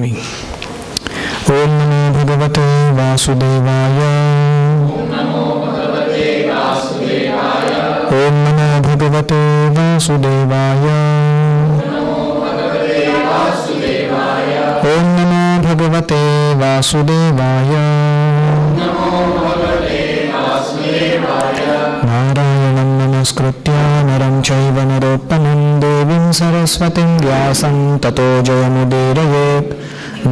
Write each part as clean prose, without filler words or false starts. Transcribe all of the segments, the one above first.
Swami. Om Namo Bhagavate Vasudevaya. Om Namo Bhagavate Vasudevaya. Om Namo Bhagavate Vasudevaya. Om Namo Bhagavate Vasudevaya. Narayanam namaskritya naram chaiva narottamam devim saraswatim vyasam tato jayamudiraye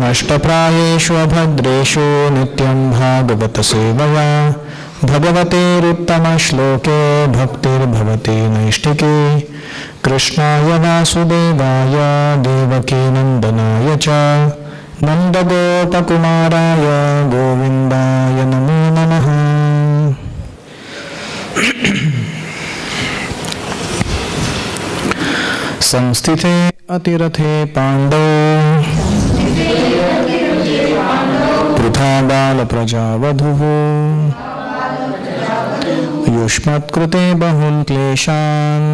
nashtaprayeshu abhadreshu nityam bhagavata sevaya bhagavate ruttama shloke bhaktir bhavati naishtiki krishnaya vasudevaya devaki nandanaya cha nandagopakumaraya govindaya namo namaha. संस्थिते अतिरथे Pandav Pritha बाल प्रजावधुः युष्मत्कृते बहुन् क्लेशान्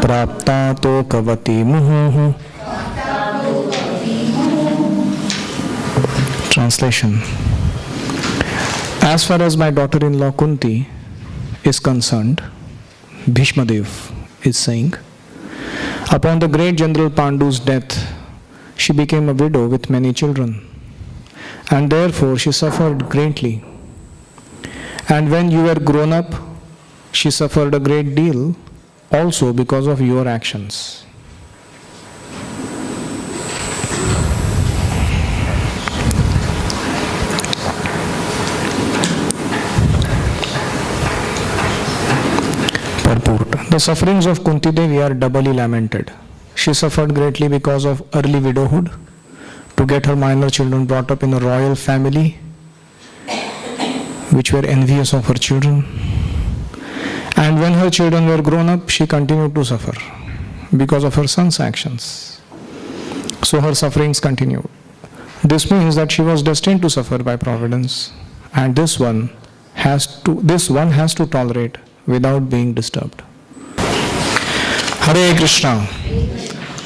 प्राप्ता तोकवती मुहुः. Translation. As far as my daughter-in-law Kunti is concerned, Bhishma Dev is saying, upon the great General Pandu's death, she became a widow with many children, and therefore she suffered greatly. And when you were grown up, she suffered a great deal also because of your actions. The sufferings of Kunti Devi are doubly lamented. She suffered greatly because of early widowhood, to get her minor children brought up in a royal family, which were envious of her children. And when her children were grown up, she continued to suffer because of her son's actions. So her sufferings continued. This means that she was destined to suffer by providence, and this one has to tolerate without being disturbed. Hare Krishna.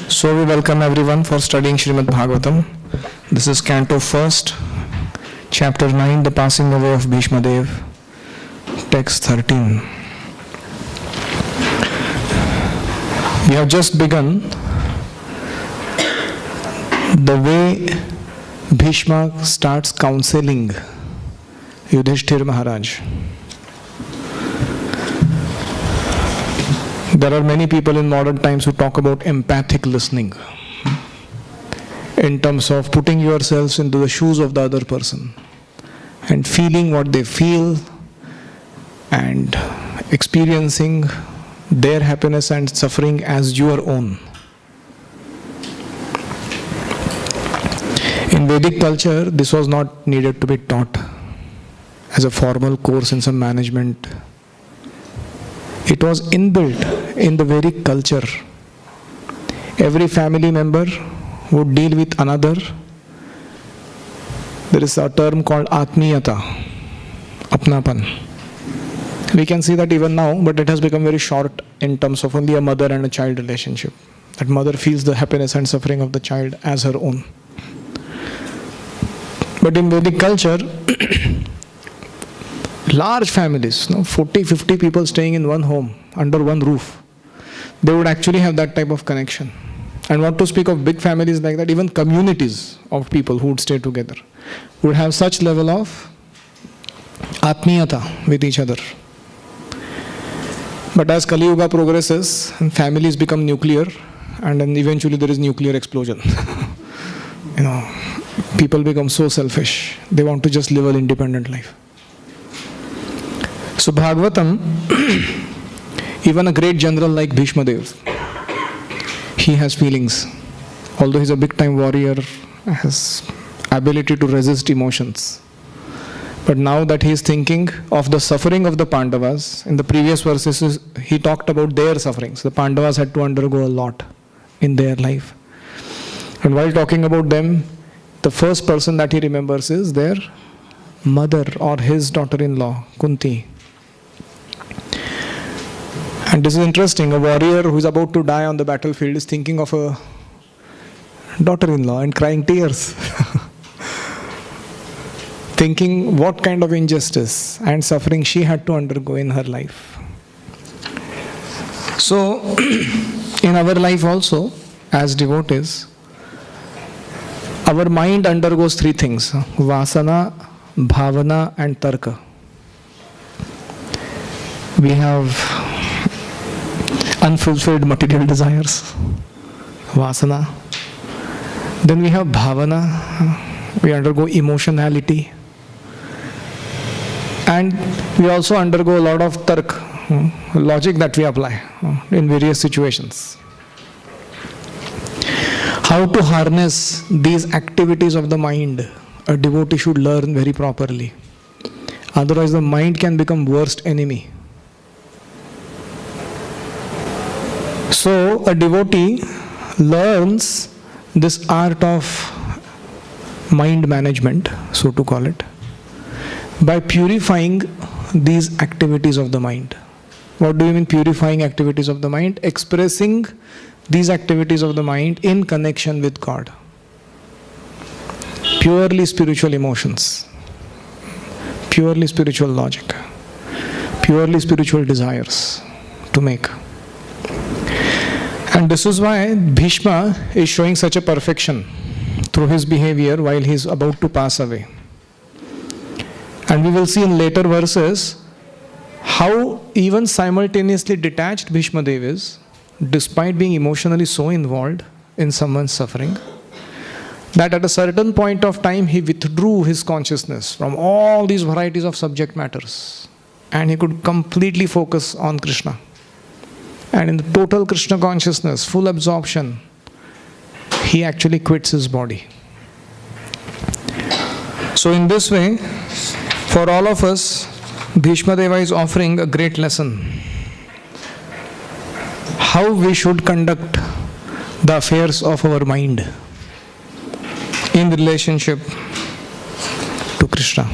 So we welcome everyone for studying Srimad Bhagavatam. This is Canto 1st, Chapter 9, The Passing Away of Bhishma Dev, Text 13. We have just begun the way Bhishma starts counseling Yudhishthir Maharaj. There are many people in modern times who talk about empathic listening in terms of putting yourselves into the shoes of the other person and feeling what they feel and experiencing their happiness and suffering as your own. In Vedic culture, this was not needed to be taught as a formal course in some management. It was inbuilt in the Vedic culture. Every family member would deal with another. There is a term called Atmiyata, Apnapan. We can see that even now, but it has become very short in terms of only a mother and a child relationship. That mother feels the happiness and suffering of the child as her own. But in Vedic culture, large families, 40, 50 people staying in one home, under one roof, they would actually have that type of connection. And not to speak of big families like that, even communities of people who would stay together would have such level of atmiyata with each other. But as Kali Yuga progresses, and families become nuclear, and then eventually there is nuclear explosion. People become so selfish. They want to just live an independent life. So Bhagavatam, even a great general like Bhishma Dev, he has feelings. Although he's a big time warrior, has ability to resist emotions. But now that he is thinking of the suffering of the Pandavas, in the previous verses he talked about their sufferings. The Pandavas had to undergo a lot in their life. And while talking about them, the first person that he remembers is their mother or his daughter-in-law, Kunti. And this is interesting, a warrior who is about to die on the battlefield is thinking of a daughter-in-law and crying tears. Thinking what kind of injustice and suffering she had to undergo in her life. So, in our life also, as devotees, our mind undergoes three things: vasana, bhavana, and tarka. We have unfulfilled material desires, vasana. Then we have bhavana, we undergo emotionality. And we also undergo a lot of tark, logic that we apply in various situations. How to harness these activities of the mind, a devotee should learn very properly. Otherwise the mind can become worst enemy. So a devotee learns this art of mind management, so to call it, by purifying these activities of the mind. What do you mean purifying activities of the mind? Expressing these activities of the mind in connection with God. Purely spiritual emotions, purely spiritual logic, purely spiritual desires to make. And this is why Bhishma is showing such a perfection through his behavior while he is about to pass away. And we will see in later verses how even simultaneously detached Bhishma Dev is, despite being emotionally so involved in someone's suffering, that at a certain point of time he withdrew his consciousness from all these varieties of subject matters and he could completely focus on Krishna. And in the total Krishna consciousness, full absorption, he actually quits his body. So in this way, for all of us, Bhishma Deva is offering a great lesson. How we should conduct the affairs of our mind in relationship to Krishna.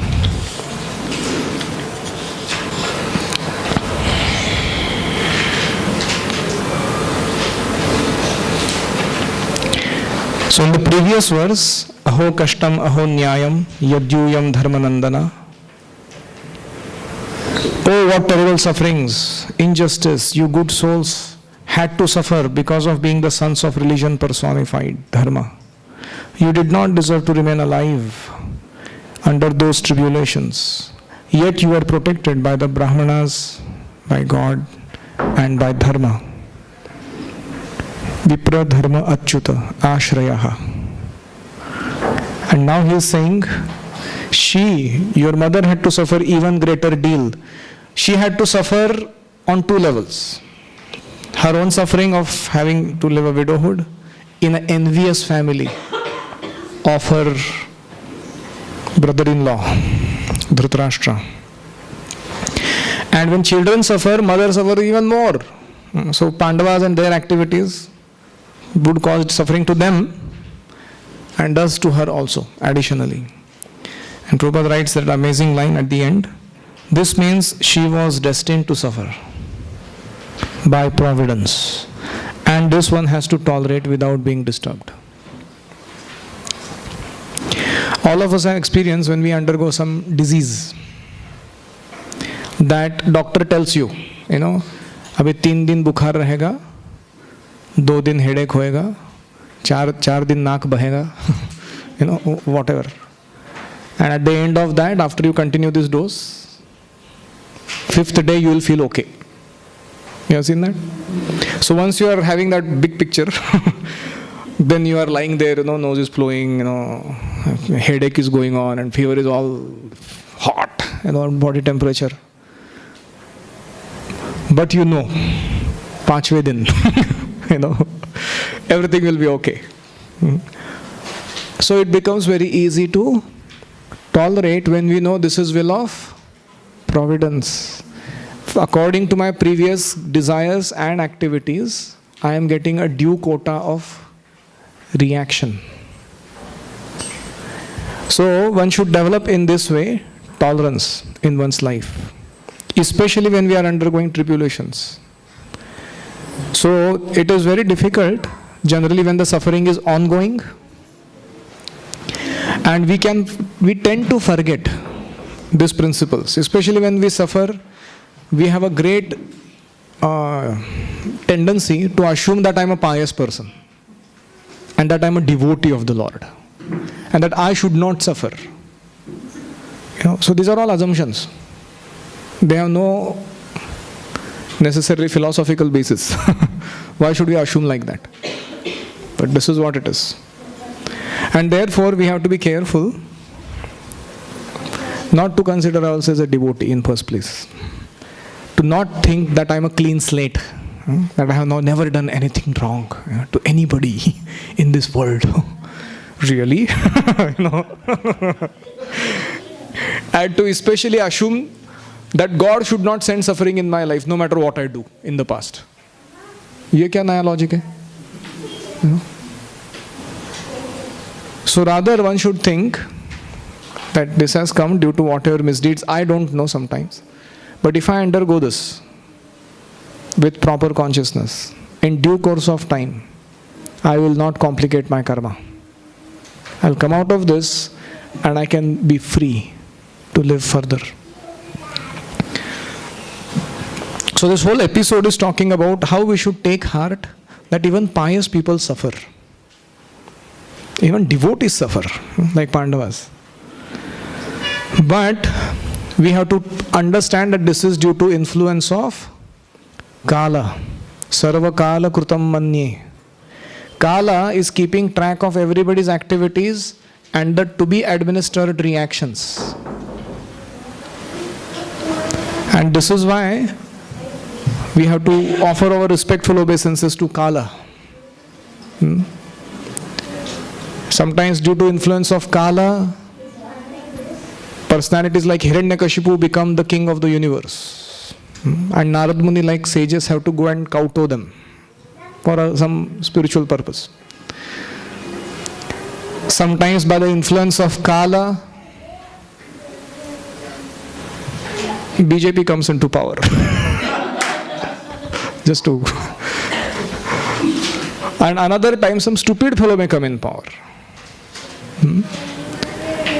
So in the previous verse, Aho Kashtam Aho Nyayam Yadyuyam Dharmanandana. Oh, what terrible sufferings, injustice, you good souls had to suffer because of being the sons of religion personified, dharma. You did not deserve to remain alive under those tribulations. Yet you were protected by the Brahmanas, by God, and by dharma. Vipra dharma achyuta ashrayaha. And now he is saying, your mother had to suffer even greater deal. She had to suffer on two levels. Her own suffering of having to live a widowhood in an envious family of her brother-in-law, Dhritarashtra. And when children suffer, mothers suffer even more. So Pandavas and their activities would cause suffering to them and does to her also, additionally. And Prabhupada writes that amazing line at the end. This means she was destined to suffer by providence. And this one has to tolerate without being disturbed. All of us have experienced when we undergo some disease that doctor tells you, अभी 3 दिन बुखार रहेगा, 2 दिन headache होएगा, 4 दिन नाक बहेगा, whatever. And at the end of that, after you continue this dose, 5th day you will feel okay. You have seen that? So once you are having that big picture, then you are lying there, nose is flowing, headache is going on and fever is all hot, body temperature. But 5th din, everything will be okay. So it becomes very easy to tolerate when we know this is will of providence. According to my previous desires and activities, I am getting a due quota of reaction. So one should develop in this way tolerance in one's life, especially when we are undergoing tribulations. So it is very difficult generally when the suffering is ongoing, and we tend to forget these principles, especially when we suffer. We have a great tendency to assume that I'm a pious person and that I'm a devotee of the Lord and that I should not suffer. So these are all assumptions. They have no necessarily philosophical basis. Why should we assume like that? But this is what it is. And therefore we have to be careful not to consider ourselves as a devotee in first place. To not think that I'm a clean slate, that I have never done anything wrong to anybody in this world. Really? And to especially assume that God should not send suffering in my life no matter what I do in the past. ये क्या नया logic है? So rather one should think that this has come due to whatever misdeeds I don't know sometimes. But if I undergo this with proper consciousness, in due course of time, I will not complicate my karma. I'll come out of this and I can be free to live further. So this whole episode is talking about how we should take heart that even pious people suffer. Even devotees suffer, like Pandavas. But we have to understand that this is due to influence of Kala. Sarva Kala Krutam Manye. Kala is keeping track of everybody's activities and the to be administered reactions. And this is why we have to offer our respectful obeisances to Kala. Sometimes due to influence of Kala, personalities like Hiranyakashipu become the king of the universe. And Narad Muni, like sages, have to go and kowtow them for some spiritual purpose. Sometimes by the influence of Kala, BJP comes into power. Just to... And another time some stupid fellow may come in power.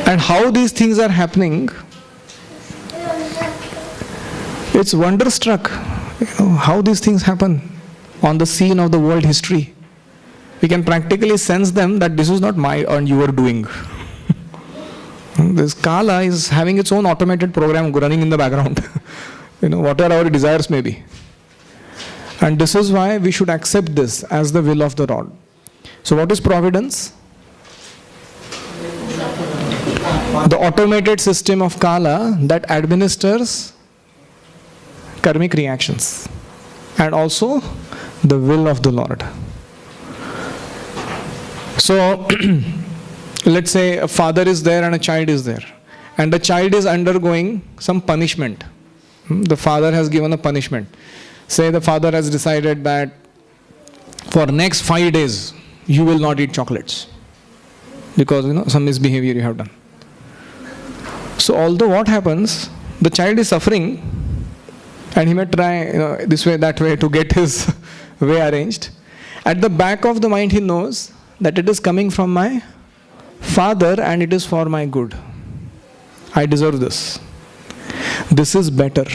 And how these things are happening, it's wonderstruck, how these things happen on the scene of the world history. We can practically sense them that this is not my and your doing. This Kala is having its own automated program running in the background. Whatever our desires may be. And this is why we should accept this as the will of the Lord. So what is providence? The automated system of Kala that administers karmic reactions and also the will of the Lord. So let's say a father is there and a child is there, and the child is undergoing some punishment. The father has given a punishment. Say the father has decided that for next 5 days you will not eat chocolates because some misbehavior you have done. So although what happens, the child is suffering and he may try this way, that way to get his way arranged. At the back of the mind he knows that it is coming from my father and it is for my good. I deserve this. This is better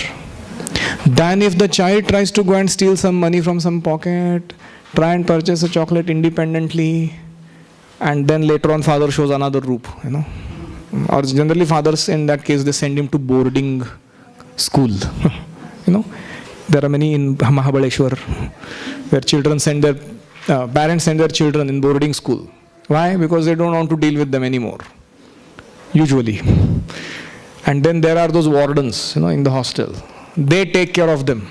than if the child tries to go and steal some money from some pocket, try and purchase a chocolate independently, and then later on father shows another roop, Or generally fathers in that case, they send him to boarding school. There are many in Mahabaleshwar where children send their parents send their children in boarding school. Why? Because they don't want to deal with them anymore, usually. And then there are those wardens, in the hostel. They take care of them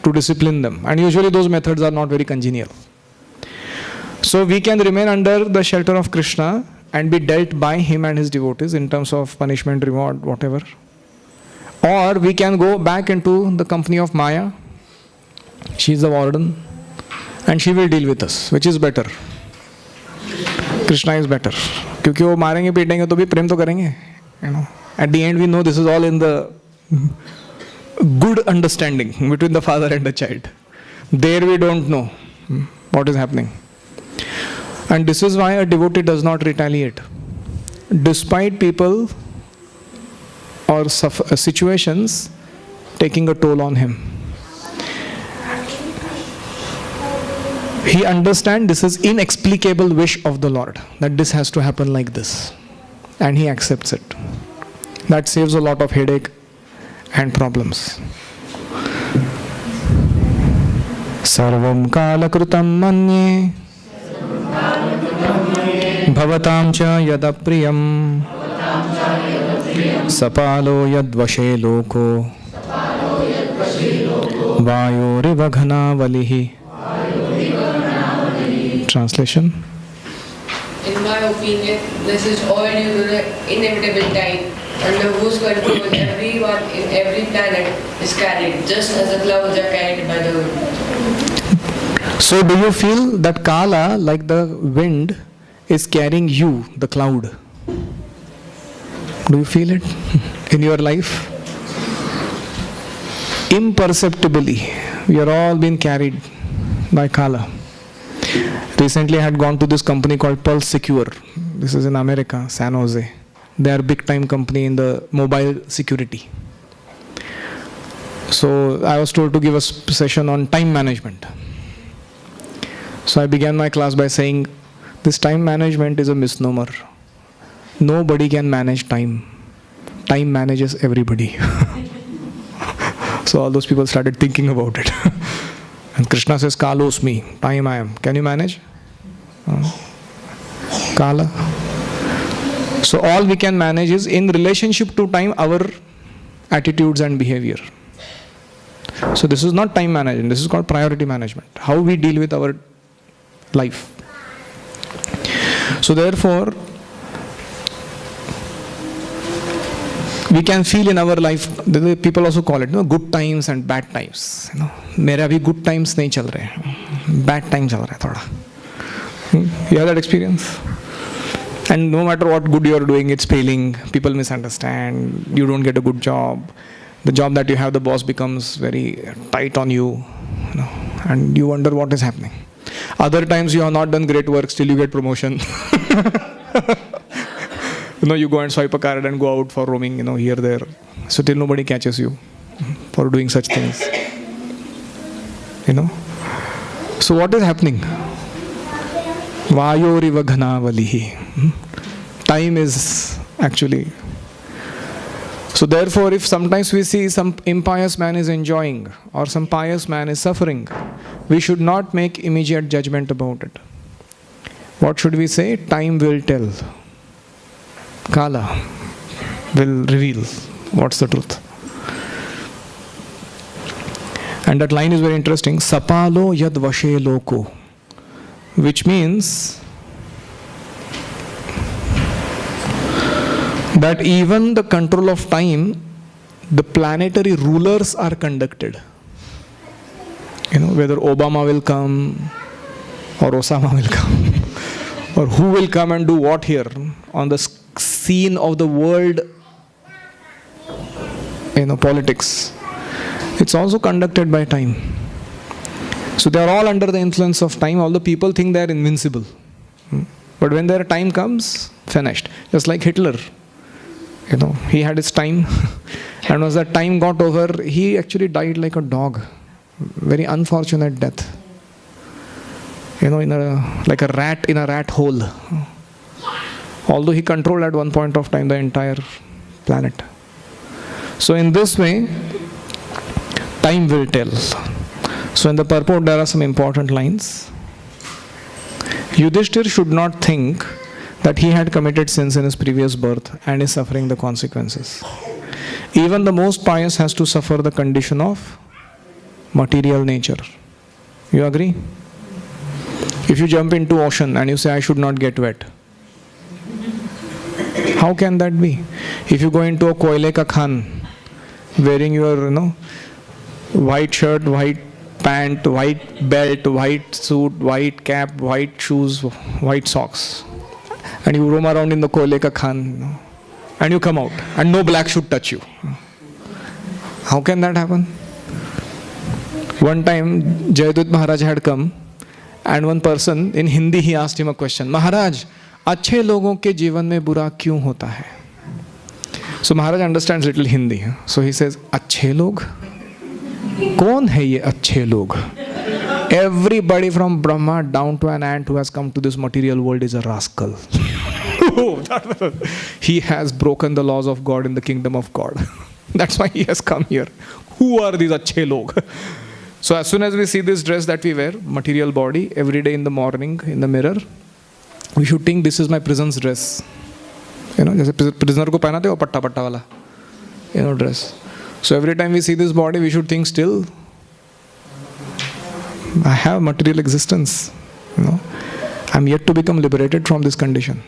to discipline them. And usually those methods are not very congenial. So we can remain under the shelter of Krishna and be dealt by him and his devotees in terms of punishment, reward, whatever. Or we can go back into the company of Maya. She is the warden and she will deal with us, which is better. Krishna is better. क्योंकि वो मारेंगे पीटेंगे तो भी प्रेम तो करेंगे. At the end we know this is all in the good understanding between the father and the child. There we don't know what is happening. And this is why a devotee does not retaliate. Despite people or situations taking a toll on him, he understands this is inexplicable wish of the Lord, that this has to happen like this, and he accepts it. That saves a lot of headache and problems. Sarvam kalakrutam manye bhavatam cha yadapriyam sapalo yadvashe loko vayoriva ghanavalihi. Translation. In my opinion, this is all due to the inevitable time under whose control everyone in every planet is carried, just as the clouds are carried by the wind. So do you feel that Kala, like the wind, is carrying you, the cloud? Do you feel it in your life? Imperceptibly, we are all being carried by Kala. Recently I had gone to this company called Pulse Secure. This is in America, San Jose. They are a big time company in the mobile security. So I was told to give a session on time management. So I began my class by saying, this time management is a misnomer. Nobody can manage time. Time manages everybody. So all those people started thinking about it. And Krishna says, Kalosmi, time I am. Can you manage? Kala. So all we can manage is in relationship to time, our attitudes and behavior. So this is not time management, this is called priority management. How we deal with our life. So therefore, we can feel in our life, people also call it, good times and bad times. मेरा भी good times नहीं चल रहे, bad time चल रहा है थोड़ा. You have that experience? And no matter what good you are doing, it's failing. People misunderstand. You don't get a good job. The job that you have, the boss becomes very tight on you, and you wonder what is happening. Other times you have not done great work, still you get promotion. You go and swipe a card and go out for roaming, here, there. So till nobody catches you for doing such things. So what is happening? Vayoriva ghanavalihi. Time is actually. So therefore, if sometimes we see some impious man is enjoying or some pious man is suffering, we should not make immediate judgment about it. What should we say? Time will tell. Kala will reveal what's the truth. And that line is very interesting. Sapalo yad vashe loko. Which means that even the control of time, the planetary rulers are conducted. Whether Obama will come or Osama will come or who will come and do what here on the scene of the world, politics. It's also conducted by time. So they are all under the influence of time, although people think they are invincible. But when their time comes, finished. Just like Hitler. He had his time. And once that time got over, he actually died like a dog. Very unfortunate death. Like a rat in a rat hole. Although he controlled at one point of time the entire planet. So in this way, time will tell. So in the purport there are some important lines. Yudhishthir should not think that he had committed sins in his previous birth and is suffering the consequences. Even the most pious has to suffer the condition of material nature. You agree? If you jump into ocean and you say, I should not get wet, how can that be? If you go into a koile ka khan, wearing your white shirt, white pant, white belt, white suit, white cap, white shoes, white socks, and you roam around in the koile ka khan, and you come out, and no black should touch you. How can that happen? One time, Jayadut Maharaj had come, And one person in Hindi, he asked him a question, Maharaj, अच्छे लोगों के जीवन में बुरा क्यों होता है? So Maharaj understands little Hindi. So he says, अच्छे लोग? कौन है ये अच्छे लोग? Everybody from Brahma down to an ant who has come to this material world is a rascal. He has broken the laws of God in the kingdom of God. That's why he has come here. Who are these अच्छे लोग? So as soon as we see this dress that we wear, material body, every day in the morning in the mirror, we should think this is my prison's dress. You know, जैसे prisoner को पहनाते हो पट्टा पट्टा वाला, you know, dress. So every time we see this body, we should think still, I have material existence. You know, I'm yet to become liberated from this condition.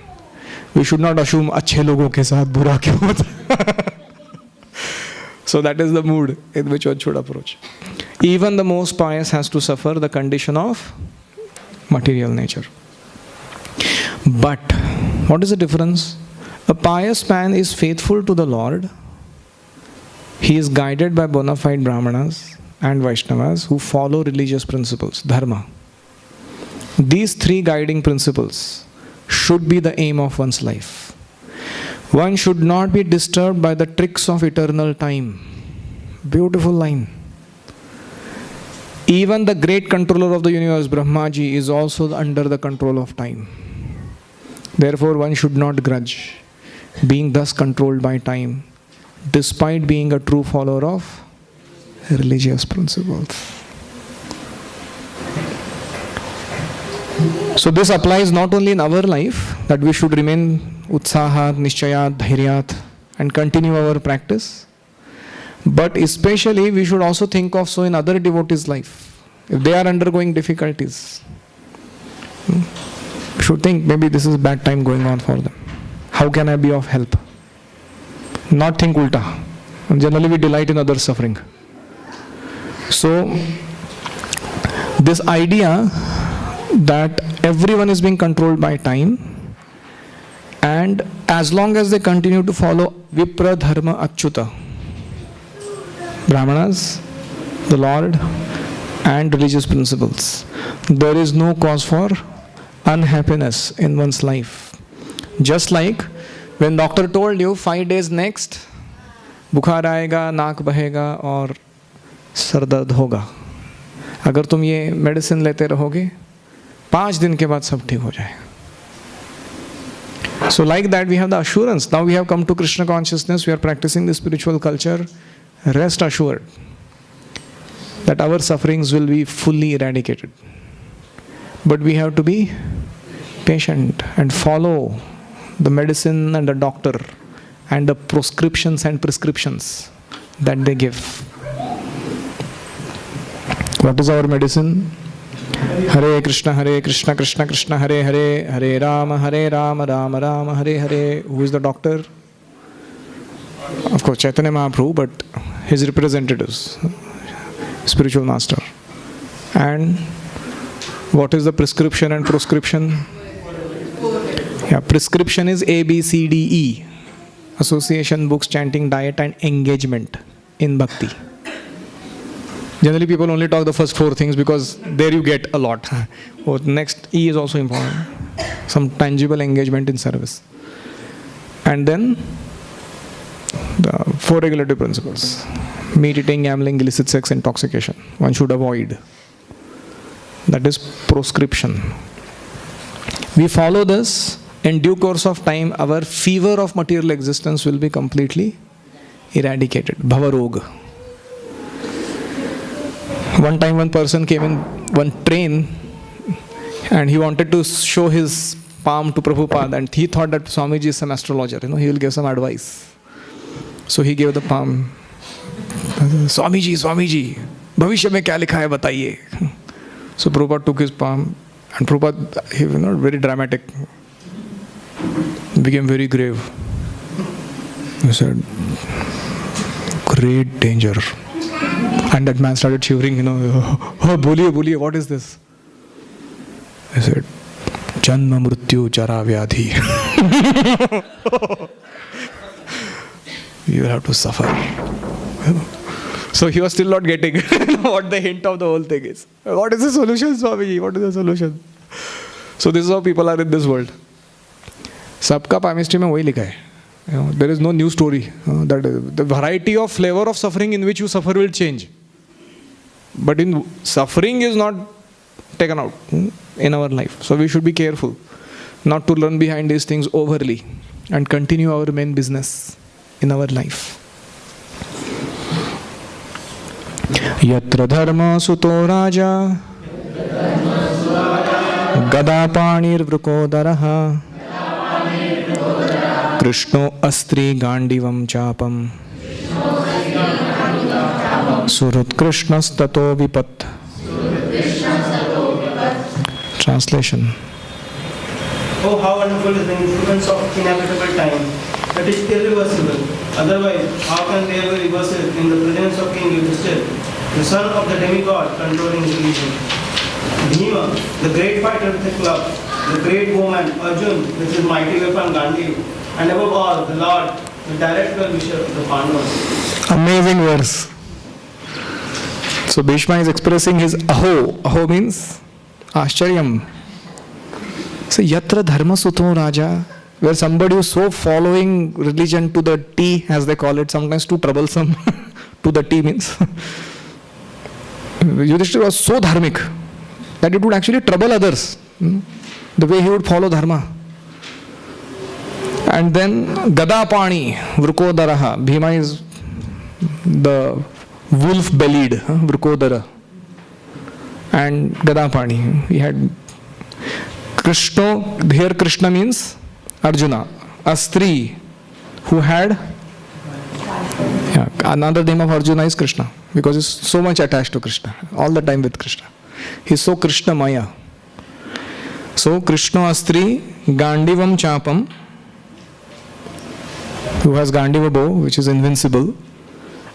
We should not assume अच्छे लोगों के साथ बुरा क्यों होता. So that is the mood in which one should approach. Even the most pious has to suffer the condition of material nature. But what is the difference? A pious man is faithful to the Lord. He is guided by bona fide Brahmanas and Vaishnavas who follow religious principles, dharma. These three guiding principles should be the aim of one's life. One should not be disturbed by the tricks of eternal time. Beautiful line. Even the great controller of the universe, Brahmaji, is also under the control of time. Therefore, one should not grudge being thus controlled by time, despite being a true follower of religious principles. So this applies not only in our life, that we should remain utsahat, nishchayat, dhairyat and continue our practice, but especially we should also think of so in other devotees' life. If they are undergoing difficulties, we should think maybe this is bad time going on for them. How can I be of help? Not think ulta. Generally we delight in others' suffering. So this idea that everyone is being controlled by time, and as long as they continue to follow Vipra Dharma Achyuta, Brahmanas, the Lord and religious principles, there is no cause for unhappiness in one's life. Just like when doctor told you 5 days next, बुखार आएगा, नाक बहेगा और sir दर्द होगा, अगर तुम ये मेडिसिन लेते रहोगे 5 दिन के बाद सब ठीक हो जाएगा. So like that we have the assurance. Now we have come to Krishna consciousness, we are practicing the spiritual culture. Rest assured that our sufferings will be fully eradicated. But we have to be patient and follow the medicine and the doctor and the prescriptions and prescriptions that they give. What is our medicine? Hare Krishna, Krishna Krishna, Hare Hare, Hare Rama, Rama Rama, Hare Hare. Who is the doctor? Of course, Chaitanya Mahaprabhu, but his representatives, spiritual master. And what is the prescription and proscription? Yeah, prescription is A, B, C, D, E. Association, books, chanting, diet and engagement in bhakti. Generally people only talk the first 4 things because there you get a lot. Oh, next E is also important. Some tangible engagement in service. And then the 4 regulative principles. Meat eating, gambling, illicit sex, intoxication. One should avoid. That is proscription. We follow this. In due course of time, our fever of material existence will be completely eradicated. Bhavarog. One time one person came in one train and he wanted to show his palm to Prabhupada and he thought that Swamiji is some astrologer, he will give some advice. So he gave the palm. Swamiji, bhavishya mein kya likha hai bataiye. So Prabhupada took his palm and Prabhupada, he was not very dramatic, became very grave. He said, great danger. And that man started shivering, oh, boliye, what is this? He said, Janma Mrityu Jara Vyadhi. You will have to suffer. So he was still not getting what the hint of the whole thing is. What is the solution, Swamiji? What is the solution? So this is how people are in this world. सबका palmistry में वही लिखा है. There is no new story. That the variety of flavor of suffering in which you suffer will change. But in suffering is not taken out in our life. So we should be careful not to run behind these things overly and continue our main business in our life. Yatra dharma suto raja gadapanir vrukodaraha Krishno astri gandivam chapam Surut Krishnas tato vipat. Translation. Oh, how wonderful is the influence of inevitable time. That is irreversible. Otherwise, how can there be reversal in the presence of King Yudhishthir, the son of the demigod controlling his region? Bhima, the great fighter with a club, the great woman Arjun with his mighty weapon Gandhi, and above all, the Lord, the direct well-wisher of the Pandavas. Amazing verse. So Bhishma is expressing his aho. Aho means Ashcharyam. So Yatra Dharma Suto Raja, where somebody is so following religion to the T, as they call it, sometimes too troublesome. To the T means. Yudhishthira was so dharmic that it would actually trouble others. The way he would follow Dharma. And then Gadapani, Vrukodaraha. Bhima is the wolf-bellied, Vrukodara. And Gadapani. He had Krishna, here Krishna means Arjuna. Astri, who had, another name of Arjuna is Krishna, because he's so much attached to Krishna, all the time with Krishna. He's so Krishna Maya. So Krishna Astri, Gandivam Chapam, who has Gandiva bow, which is invincible,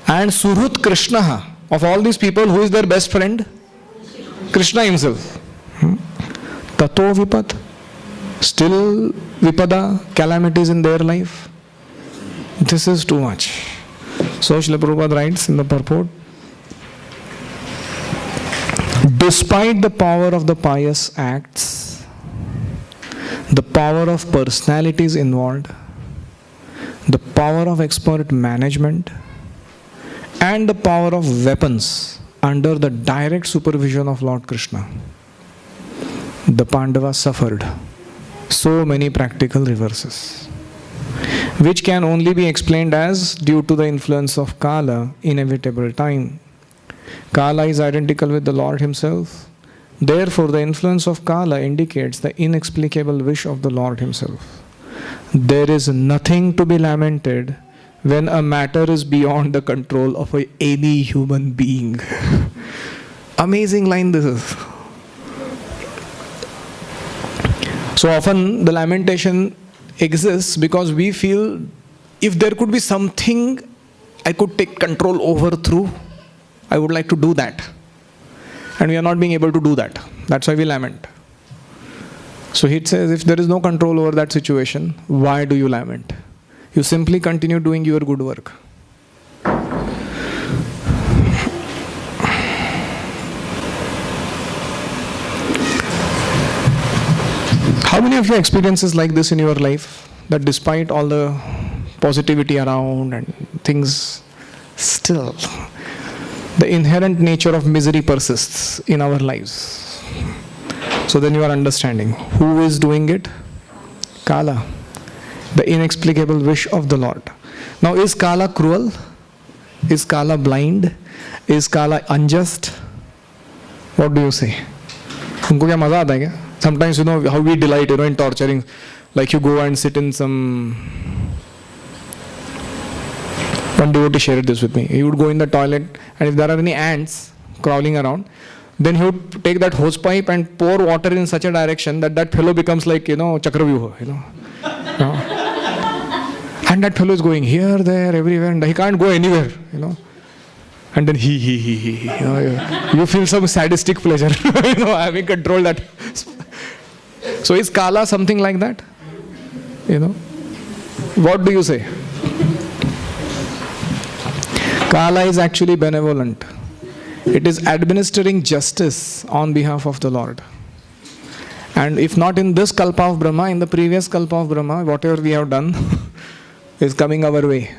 and Surut Krishna, of all these people, who is their best friend? Krishna himself. Tato Vipat, still Vipada, calamities in their life. This is too much. So Srila Prabhupada writes in the purport, despite the power of the pious acts, the power of personalities involved, the power of expert management, and the power of weapons under the direct supervision of Lord Krishna, the Pandavas suffered so many practical reverses, which can only be explained as due to the influence of Kala, inevitable time. Kala is identical with the Lord himself. Therefore, the influence of Kala indicates the inexplicable wish of the Lord himself. There is nothing to be lamented when a matter is beyond the control of any human being. Amazing line this is. So often the lamentation exists because we feel if there could be something I could take control over through, I would like to do that. And we are not being able to do that. That's why we lament. So he says, if there is no control over that situation, why do you lament? You simply continue doing your good work. How many of your experiences like this in your life, that despite all the positivity around and things, still the inherent nature of misery persists in our lives? So then you are understanding who is doing it? Kala, the inexplicable wish of the Lord. Now, is Kala cruel? Is Kala blind? Is Kala unjust? What do you say? उनको क्या मजा आता है क्या? Sometimes, how we delight, in torturing. Like you go and sit in some... One devotee shared this with me. He would go in the toilet, and if there are any ants crawling around, then he would take that hose pipe and pour water in such a direction that fellow becomes like, Chakravyuha, And that fellow is going here, there, everywhere, and he can't go anywhere, And then he. You feel some sadistic pleasure, having control that. So is Kala something like that? What do you say? Kala is actually benevolent. It is administering justice on behalf of the Lord. And if not in this Kalpa of Brahma, in the previous Kalpa of Brahma, whatever we have done is coming our way.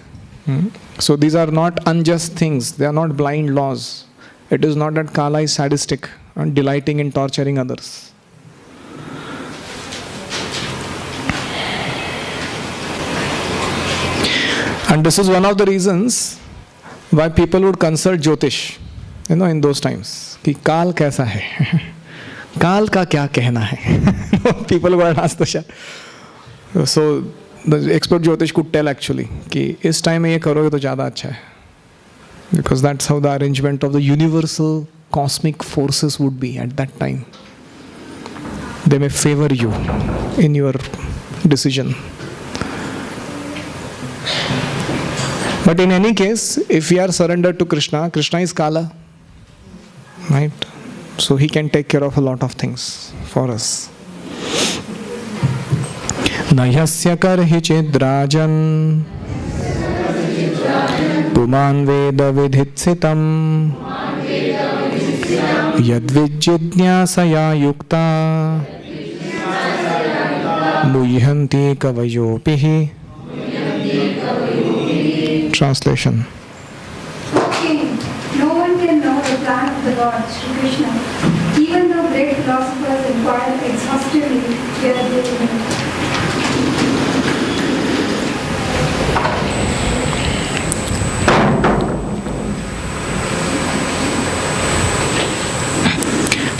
So these are not unjust things. They are not blind laws. It is not that Kala is sadistic and delighting in torturing others. And this is one of the reasons why people would consult Jyotish, in those times. Ki Kal kaisa hai? Kal ka kya kehna hai? People would ask the Shah. So the expert Jyotish could tell actually कि इस time में ये करोगे तो ज़्यादा अच्छा है, because that's how the arrangement of the universal cosmic forces would be at that time. They may favor you in your decision. But in any case, if we are surrendered to Krishna, Krishna is Kala, right? So he can take care of a lot of things for us. Nayasya karhi chedrajan puman veda vidhitsitam yadvijjidnyasaya yukta muhyanti kavayopihi. Translation. King, no one can know the plan of the Lord, Sri Krishna. Even though great philosophers inquire exhaustively, they are ignorant.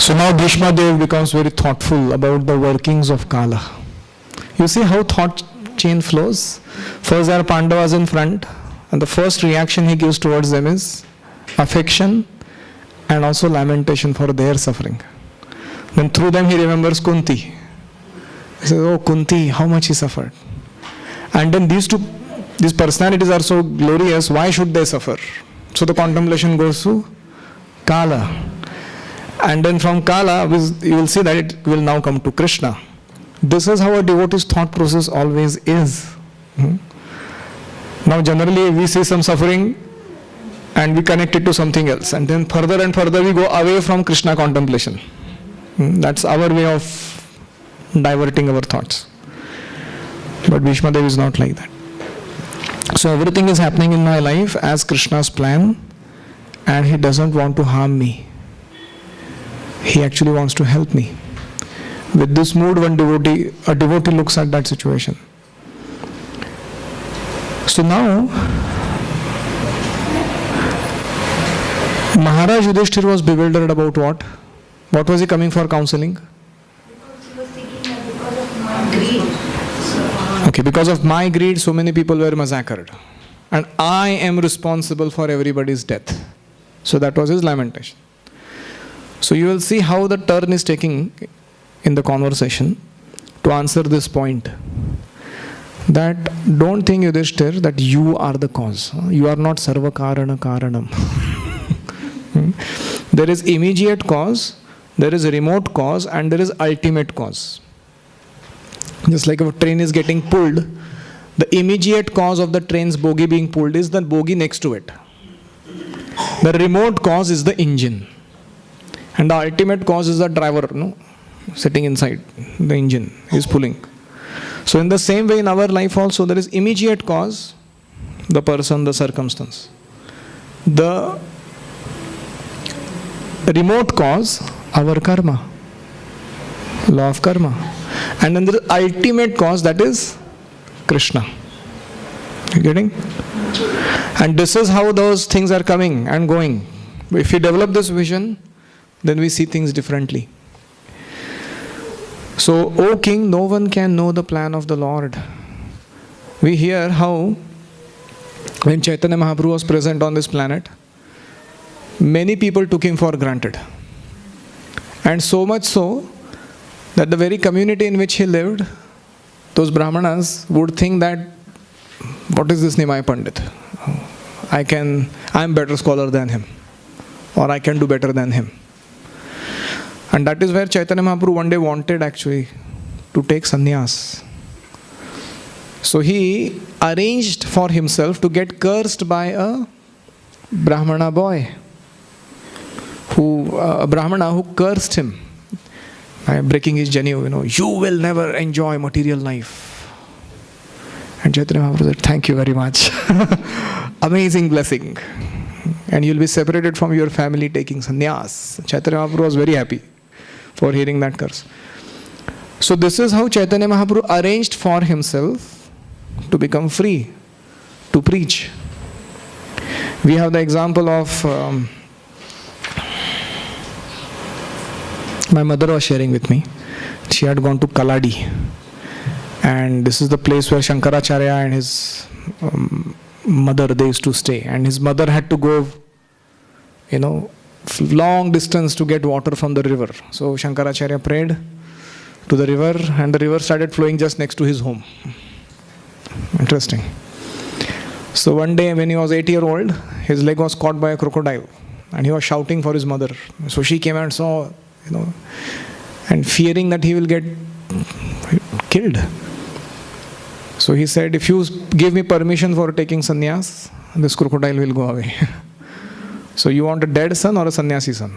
So now Bhishma Dev becomes very thoughtful about the workings of Kala. You see how thought chain flows? First there are Pandavas in front, and the first reaction he gives towards them is affection and also lamentation for their suffering. Then through them he remembers Kunti. He says, oh Kunti, how much he suffered. And then these personalities are so glorious, why should they suffer? So the contemplation goes to Kala. And then from Kala, you will see that it will now come to Krishna. This is how a devotee's thought process always is. Now generally we see some suffering and we connect it to something else. And then further and further we go away from Krishna contemplation. That's our way of diverting our thoughts. But Bhishma Dev is not like that. So everything is happening in my life as Krishna's plan, and he doesn't want to harm me. He actually wants to help me. With this mood, a devotee looks at that situation. So now, Maharaj Yudhishthir was bewildered about what? What was he coming for counseling? Because he was thinking that because of my greed. Okay, because of my greed, so many people were massacred. And I am responsible for everybody's death. So that was his lamentation. So you will see how the turn is taking in the conversation to answer this point. That don't think, Yudhishthir, that you are the cause. You are not sarva karana karanam. There is immediate cause, there is a remote cause, and there is ultimate cause. Just like if a train is getting pulled, the immediate cause of the train's bogie being pulled is the bogie next to it. The remote cause is the engine. And the ultimate cause is the driver, sitting inside the engine, is pulling. So in the same way in our life also, there is immediate cause, the person, the circumstance. The remote cause, our karma, law of karma. And then the ultimate cause, that is Krishna. You getting? And this is how those things are coming and going. If we develop this vision, then we see things differently. So, O King, no one can know the plan of the Lord. We hear how when Chaitanya Mahaprabhu was present on this planet, many people took him for granted. And so much so that the very community in which he lived, those Brahmanas would think that, what is this Nimai Pandit? I am better scholar than him, or I can do better than him. And that is where Chaitanya Mahaprabhu one day wanted actually to take sannyas. So he arranged for himself to get cursed by a Brahmana boy, a Brahmana who cursed him by breaking his janu, you will never enjoy material life. And Chaitanya Mahaprabhu said, thank you very much. Amazing blessing. And you'll be separated from your family taking sannyas. Chaitanya Mahaprabhu was very happy for hearing that curse. So this is how Chaitanya Mahaprabhu arranged for himself to become free, to preach. We have the example of my mother was sharing with me. She had gone to Kaladi, and this is the place where Shankaracharya and his mother, they used to stay, and his mother had to go long distance to get water from the river. So Shankaracharya prayed to the river, and the river started flowing just next to his home. Interesting. So one day when he was 8-year-old, his leg was caught by a crocodile, and he was shouting for his mother. So she came and saw, and fearing that he will get killed. So he said, if you give me permission for taking sannyas, this crocodile will go away. So you want a dead son or a sannyasi son?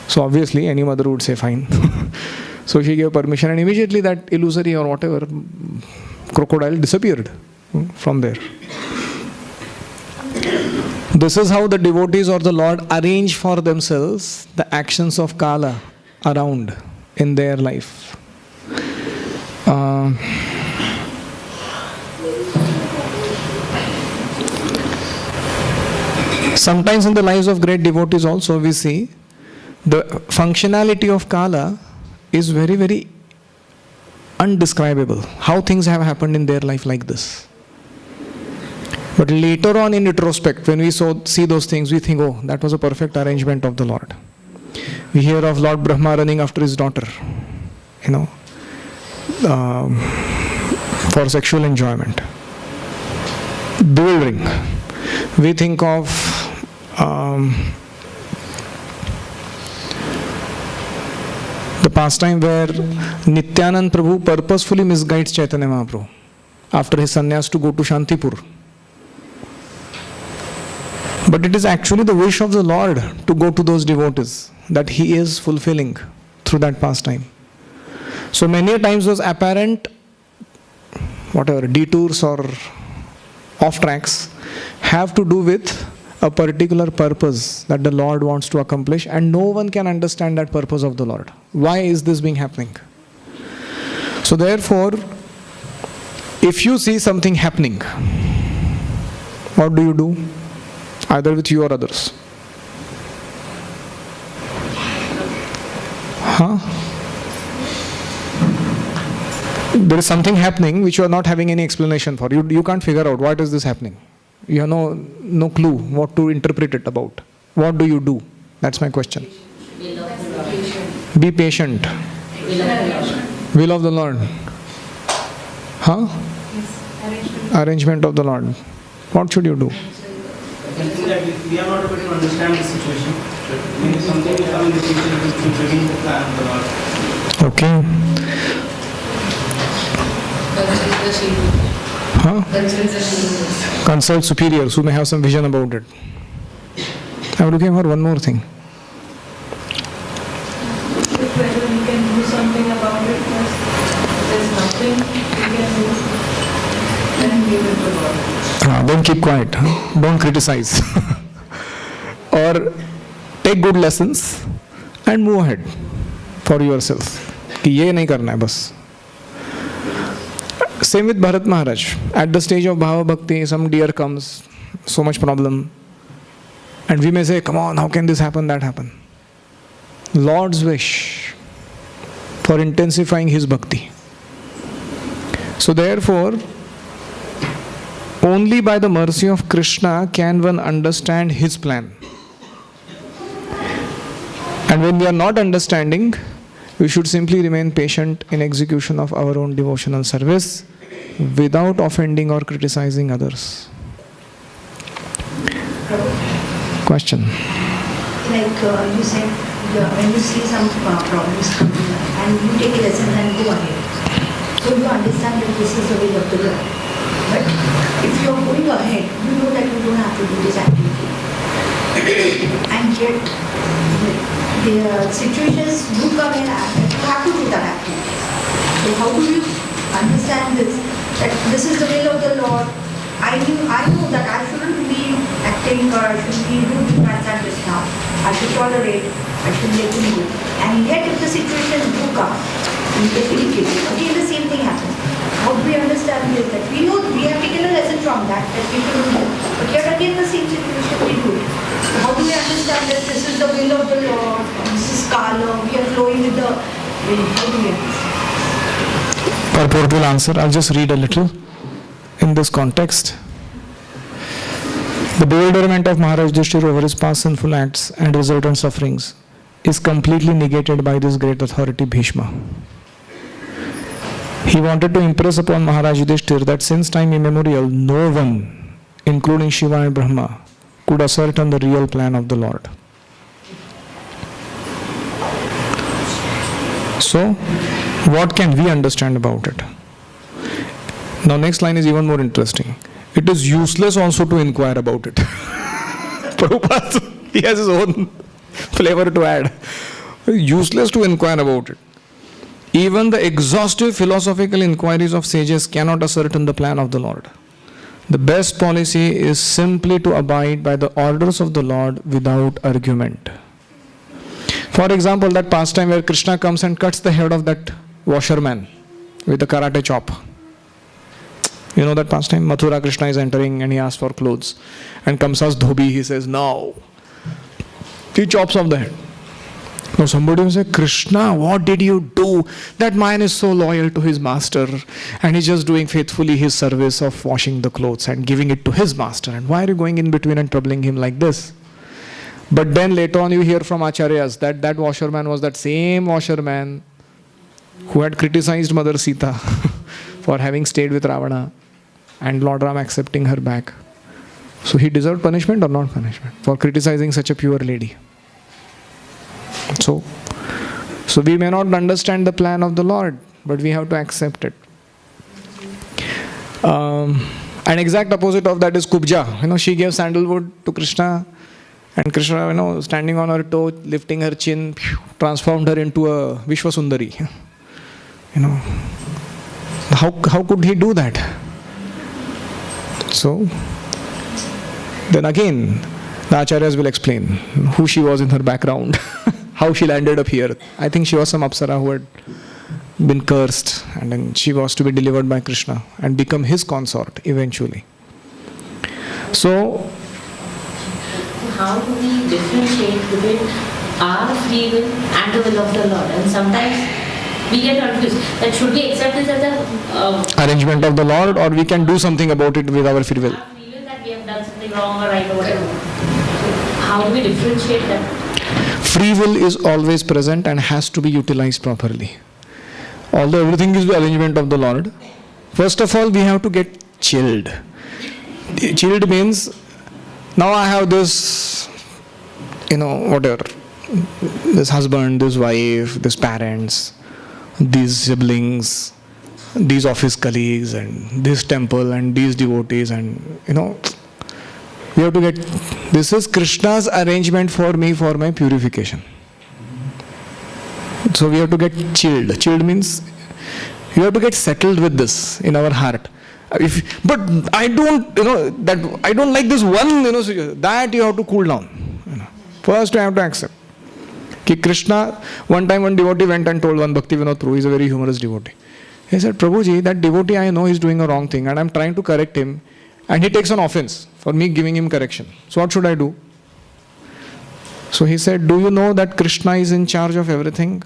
So obviously any mother would say fine. So she gave permission, and immediately that illusory or whatever crocodile disappeared from there. This is how the devotees or the Lord arrange for themselves the actions of Kala around in their life. Sometimes in the lives of great devotees also we see the functionality of Kala is very, very undescribable. How things have happened in their life like this. But later on in retrospect, when we see those things, we think, oh, that was a perfect arrangement of the Lord. We hear of Lord Brahma running after his daughter, for sexual enjoyment. Bewildering. We think of the pastime where Nityanand Prabhu purposefully misguides Chaitanya Mahaprabhu after his sannyas to go to Shantipur. But it is actually the wish of the Lord to go to those devotees that he is fulfilling through that pastime. So many times those apparent detours or off tracks have to do with a particular purpose that the Lord wants to accomplish, and no one can understand that purpose of the Lord. Why is this being happening? So therefore, if you see something happening, what do you do? Either with you or others. There is something happening which you are not having any explanation for. You can't figure out what is this happening. You have no clue what to interpret it about. What do you do? That's my question. Be patient. Will of the Lord. Arrangement of the Lord. What should you do? I think that we are not able to understand the situation. When something will come in the future, we will begin the plan of the Lord. Okay. Consult superiors who may have some vision about it. I'm looking for one more thing. Whether we can do something about it, there's nothing we can do, then we will do it. Don't keep quiet. Don't criticize. Or take good lessons and move ahead for yourself. कि ये नहीं करना है बस. Same with Bharat Maharaj. At the stage of Bhava Bhakti, some deer comes, so much problem. And we may say, come on, how can this happen, that happen? Lord's wish for intensifying his bhakti. So therefore, only by the mercy of Krishna can one understand his plan. And when we are not understanding, we should simply remain patient in execution of our own devotional service without offending or criticizing others. Question. Like you said, when you see some problems coming and you take lessons and go ahead. So you understand that this is the way of the Lord. But if you are going ahead, you know that you don't have to do this activity. understand this, that this is the will of the Lord. I know that I shouldn't be acting or I should be rude to my son just now. I should tolerate, I should let him go. And yet if the situation do come, we get irritated. Again the same thing happens. How do we understand this? That we know, we have taken a lesson from that we shouldn't do. But yet again the same situation we do it. So how do we understand that this is the will of the Lord, this is Kala, we are flowing with the wind? How do we understand? Purport will answer. I'll just read a little in this context. The bewilderment of Maharaj Yudhishthira over his past sinful acts and resultant sufferings is completely negated by this great authority Bhishma. He wanted to impress upon Maharaj Yudhishthira that since time immemorial, no one, including Shiva and Brahma, could ascertain the real plan of the Lord. So, what can we understand about it? Now, next line is even more interesting. It is useless also to inquire about it. Prabhupada, he has his own flavor to add. Useless to inquire about it. Even the exhaustive philosophical inquiries of sages cannot ascertain the plan of the Lord. The best policy is simply to abide by the orders of the Lord without argument. For example, that pastime where Krishna comes and cuts the head of that washerman with a karate chop. You know that pastime? Mathura Krishna is entering and he asks for clothes. And Kamsa's dhobi, he says, no. He chops off the head. Now somebody will say, Krishna, what did you do? That man is so loyal to his master and he's just doing faithfully his service of washing the clothes and giving it to his master. And why are you going in between and troubling him like this? But then later on you hear from Acharyas that that washerman was that same washerman who had criticized Mother Sita for having stayed with Ravana and Lord Ram accepting her back. So he deserved punishment or not punishment for criticizing such a pure lady. So we may not understand the plan of the Lord, but we have to accept it. An exact opposite of that is Kubja. She gave sandalwood to Krishna, and Krishna, standing on her toe, lifting her chin, transformed her into a Vishwasundari. How could he do that? So then again, the Acharyas will explain who she was in her background, how she landed up here. I think she was some Apsara who had been cursed, and then she was to be delivered by Krishna and become his consort eventually. So, how do we differentiate between our free will and the will of the Lord? And sometimes we get confused. That should we accept this as a arrangement of the Lord, or we can do something about it with our free will? our free will that we have done something wrong or right or whatever. So how do we differentiate that? Free will is always present and has to be utilized properly. Although everything is the arrangement of the Lord, first of all we have to get chilled. Chilled means, now I have this, whatever, this husband, this wife, this parents, these siblings, these office colleagues, and this temple, and these devotees, and we have to get, this is Krishna's arrangement for me for my purification. So we have to get chilled. Chilled means you have to get settled with this in our heart. But I don't, that I don't like this one, that you have to cool down. First you have to accept. Krishna, one time one devotee went and told one Bhakti Vinod Prabhu, he's a very humorous devotee. He said, Prabhuji, that devotee I know is doing a wrong thing and I'm trying to correct him, and he takes an offense for me giving him correction. So what should I do? So he said, do you know that Krishna is in charge of everything?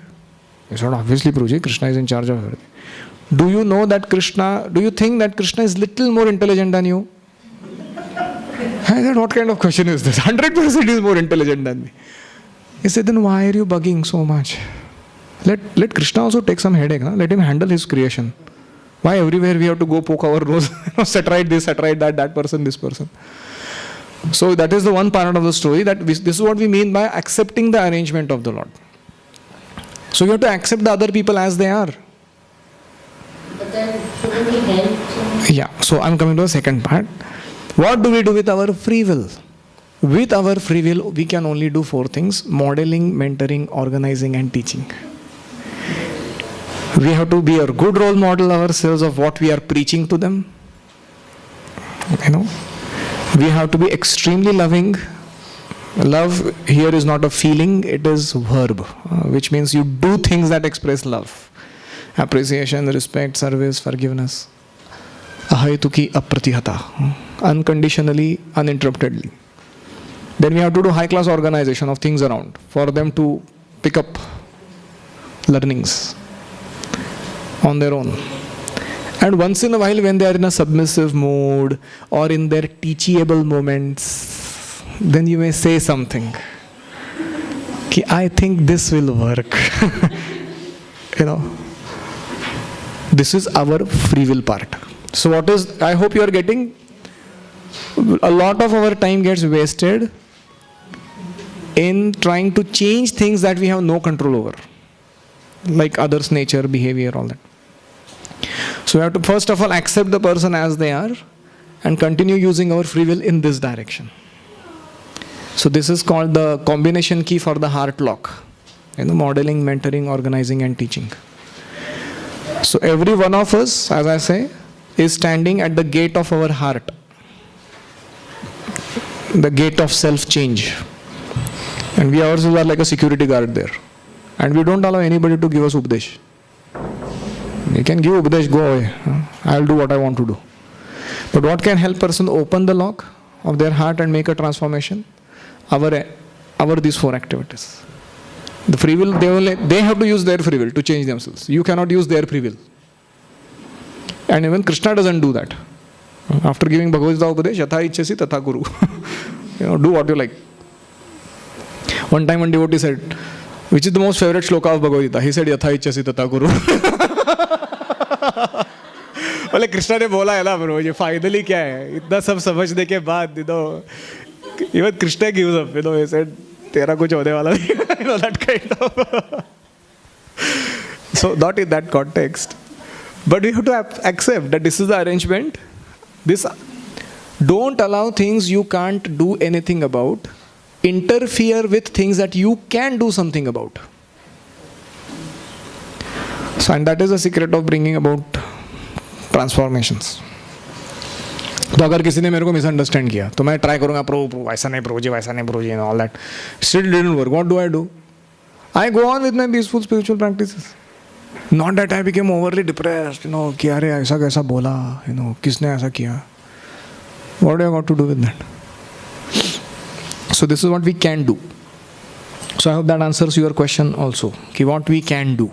He said, obviously Prabhuji, Krishna is in charge of everything. Do you know that do you think that Krishna is little more intelligent than you? I said, what kind of question is this? 100% is more intelligent than me. He said, then why are you bugging so much? Let Krishna also take some headache. Let him handle his creation. Why everywhere we have to go poke our nose, set right this, set right that person, this person. So that is the one part of the story, that this is what we mean by accepting the arrangement of the Lord. So you have to accept the other people as they are. But then shouldn't we help? Yeah, so I'm coming to the second part. What do we do with our free will? With our free will, we can only do 4 things: modeling, mentoring, organizing, and teaching. We have to be a good role model ourselves of what we are preaching to them. We have to be extremely loving. Love here is not a feeling, it is verb, which means you do things that express love. Appreciation, respect, service, forgiveness. Ahaituki apratihata. Unconditionally, uninterruptedly. Then we have to do high class organization of things around for them to pick up learnings on their own. And once in a while, when they are in a submissive mood or in their teachable moments, then you may say something. I think this will work. This is our free will part. So what is, I hope you are getting, a lot of our time gets wasted in trying to change things that we have no control over. Like others' nature, behavior, all that. So we have to first of all accept the person as they are and continue using our free will in this direction. So this is called the combination key for the heart lock. Modeling, mentoring, organizing and teaching. So every one of us, as I say, is standing at the gate of our heart. The gate of self-change. And we ourselves are like a security guard there. And we don't allow anybody to give us upadesh. You can give upadesh, go away. I'll do what I want to do. But what can help person open the lock of their heart and make a transformation? Our these four activities. The free will, they have to use their free will to change themselves. You cannot use their free will. And even Krishna doesn't do that. After giving Bhagavad Gita Upadesh, Yatha Ichchasi Tatha Guru. Do what you like. One time one devotee said, which is the most favorite shloka of Bhagavad Gita? He said, Yatha Ichchasi Tatha Guru. बोले कृष्णा ने बोला है ना bro, ये finally क्या है, इतना सब समझने के बाद even Krishna gives up, he said, तेरा कुछ होने वाला नहीं, that kind of. So not in that context, but we have to accept that this is the arrangement. Don't allow things you can't do anything about interfere with things that you can do something about. So, and that is the secret of bringing about transformations. तो अगर किसी ने मेरे को misunderstand किया तो मैं try करूंगा प्रो ऐसा नहीं प्रो जी वैसा नहीं प्रो जी and all that, still didn't work. What do I do? I go on with my peaceful spiritual practices. Not that I became overly depressed, कि अरे ऐसा कैसा बोला, किसने ऐसा किया. What do I got to do with that? So this is what we can do. So I hope that answers your question also. What we can do.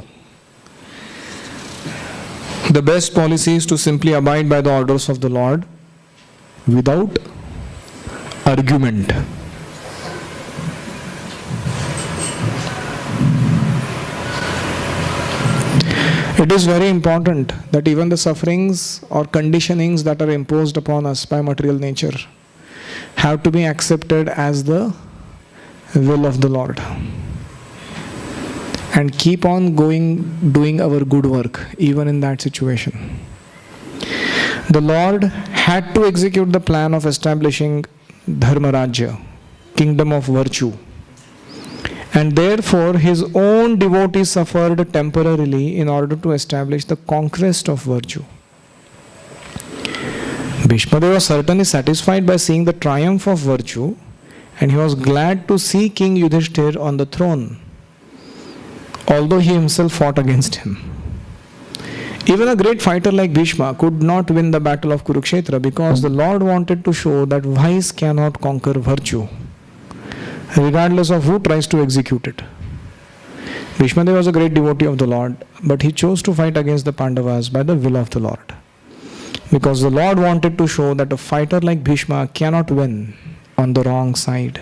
The best policy is to simply abide by the orders of the Lord without argument. It is very important that even the sufferings or conditionings that are imposed upon us by material nature have to be accepted as the will of the Lord. And keep on doing our good work even in that situation. The Lord had to execute the plan of establishing Dharmarajya, kingdom of virtue. And therefore his own devotees suffered temporarily in order to establish the conquest of virtue. Bhishmadeva was certainly satisfied by seeing the triumph of virtue, and he was glad to see King Yudhishthir on the throne, although he himself fought against him. Even a great fighter like Bhishma could not win the battle of Kurukshetra because the Lord wanted to show that vice cannot conquer virtue, regardless of who tries to execute it. Bhishmadeva was a great devotee of the Lord, but he chose to fight against the Pandavas by the will of the Lord. Because the Lord wanted to show that a fighter like Bhishma cannot win on the wrong side.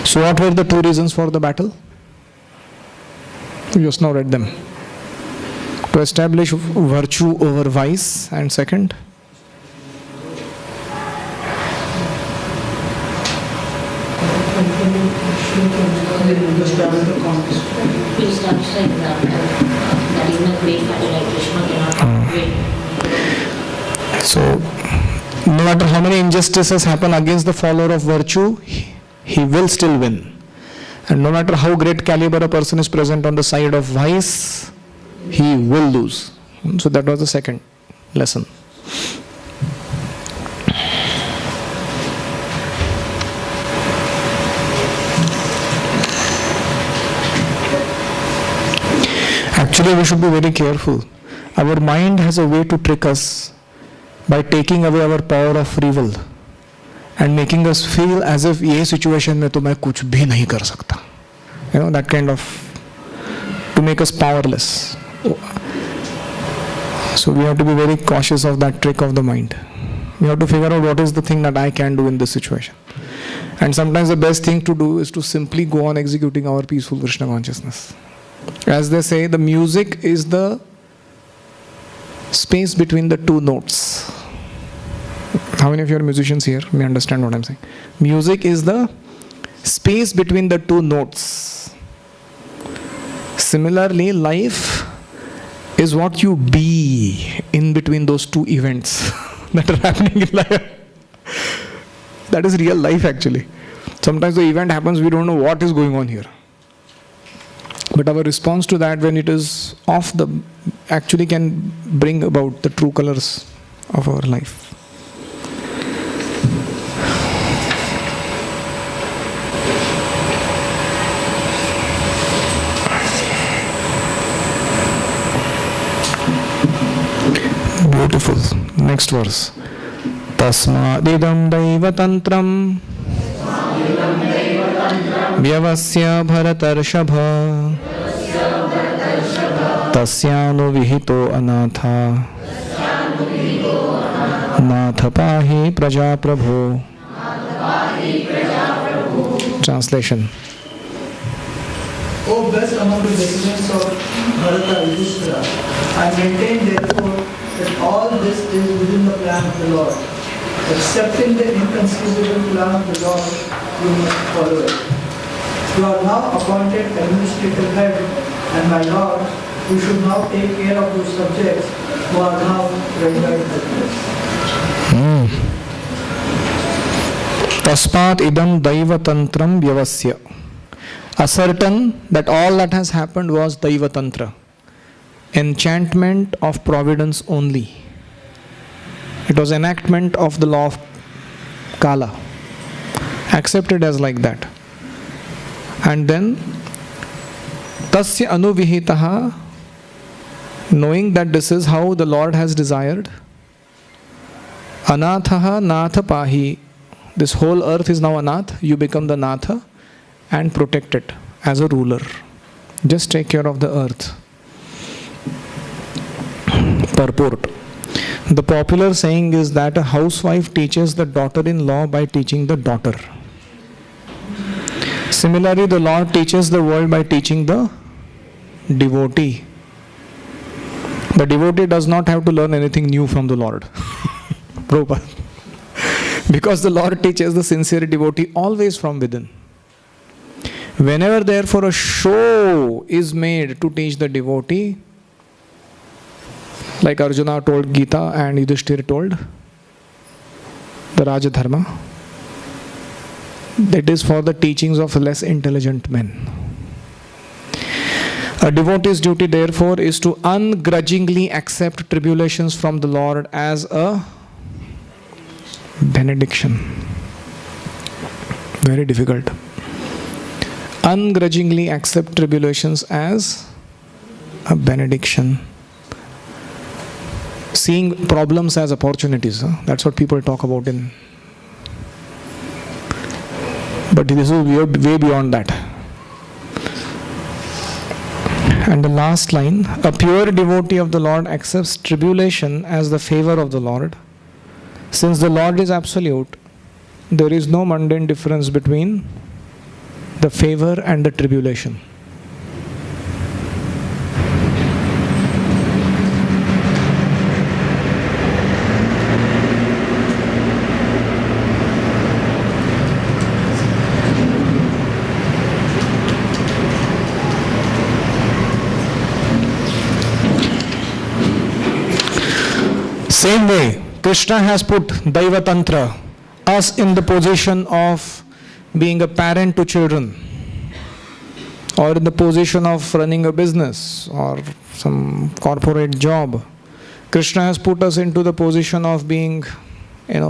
So what were the two reasons for the battle? We just now read them. To establish virtue over vice, and second, To establish the example that even a great fighter like Krishna cannot win. so no matter how many injustices happen against the follower of virtue, he will still win. And no matter how great caliber a person is present on the side of vice, he will lose. So that was the second lesson. Actually, we should be very careful. Our mind has a way to trick us by taking away our power of free will and making us feel as if ये situation में तो मैं कुछ भी नहीं कर सकता. You know, that kind of, to make us powerless. So we have to be very cautious of that trick of the mind. We have to figure out what is the thing that I can do in this situation. And sometimes the best thing to do is to simply go on executing our peaceful Krishna consciousness. As they say, the music is the space between the two notes. How many of you are musicians here may understand what I'm saying? Music is the space between the two notes. Similarly, life is what you be in between those two events that are happening in life. That is real life actually. Sometimes the event happens, we don't know what is going on here. But our response to that when it is off the, actually can bring about the true colors of our life. Beautiful. Next verse. Tasmadidam daivatantram vyavasya bharatarshava tasyanu vihito anatha natha pahi prajaprabho. Translation. O best among the descendants of Bharata Yudhishthira, I maintain therefore that all this is within the plan of the Lord. Accepting the inconceivable plan of the Lord, you must follow it. You are now appointed administrative head, and my Lord, you should now take care of those subjects who are now rendered helpless. Tasmat idam daivatantram vyavasya. Ascertain that all that has happened was daivatantra, enchantment of providence only. It was enactment of the law of Kala. Accept it as like that. And then tasya anuvihitaha, knowing that this is how the Lord has desired. Anathaha natha pahi. This whole earth is now anath. You become the natha and protect it as a ruler. Just take care of the earth. Purport. The popular saying is that a housewife teaches the daughter-in-law by teaching the daughter. Similarly, the Lord teaches the world by teaching the devotee. The devotee does not have to learn anything new from the Lord. Prabhupada. Because the Lord teaches the sincere devotee always from within. Whenever therefore a show is made to teach the devotee, like Arjuna told Gita and Yudhishthira told the Rajadharma, that is for the teachings of less intelligent men. A devotee's duty therefore is to ungrudgingly accept tribulations from the Lord as a benediction. Very difficult. Ungrudgingly accept tribulations as a benediction. Seeing problems as opportunities. That's what people talk about in. But this is way beyond that. And the last line, a pure devotee of the Lord accepts tribulation as the favor of the Lord. Since the Lord is absolute, there is no mundane difference between the favor and the tribulation. Same way, Krishna has put Daivatantra, us in the position of being a parent to children, or in the position of running a business or some corporate job. Krishna has put us into the position of being,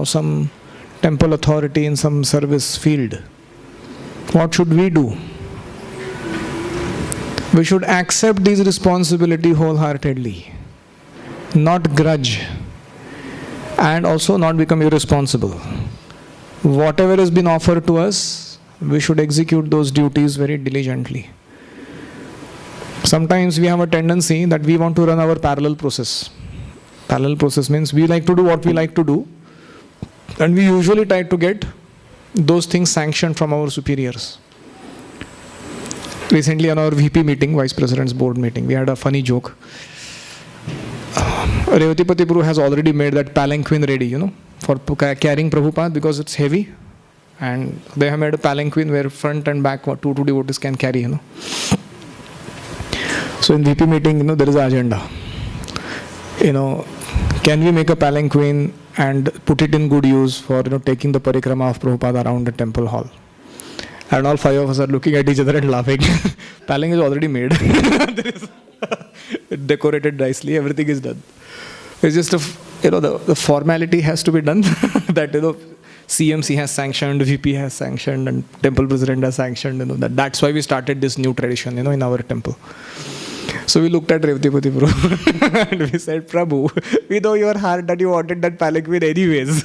some temple authority in some service field. What should we do? We should accept these responsibilities wholeheartedly, not grudge, and also not become irresponsible. Whatever has been offered to us, we should execute those duties very diligently. Sometimes we have a tendency that we want to run our parallel process. Parallel process means we like to do what we like to do, and we usually try to get those things sanctioned from our superiors. Recently on our VP meeting, Vice President's Board meeting, we had a funny joke. Revatipati Prabhu has already made that palanquin ready, for carrying Prabhupada because it's heavy. And they have made a palanquin where front and back two devotees can carry, So in VP meeting, there is an agenda. Can we make a palanquin and put it in good use for, taking the parikrama of Prabhupada around the temple hall? And all five of us are looking at each other and laughing. Palanquin is already made. There is decorated nicely, everything is done. It's just the formality has to be done that CMC has sanctioned, VP has sanctioned, and temple president has sanctioned. That's why we started this new tradition, in our temple. So we looked at Revatipati Prabhu and we said, Prabhu, we know your heart that you wanted that palanquin anyways,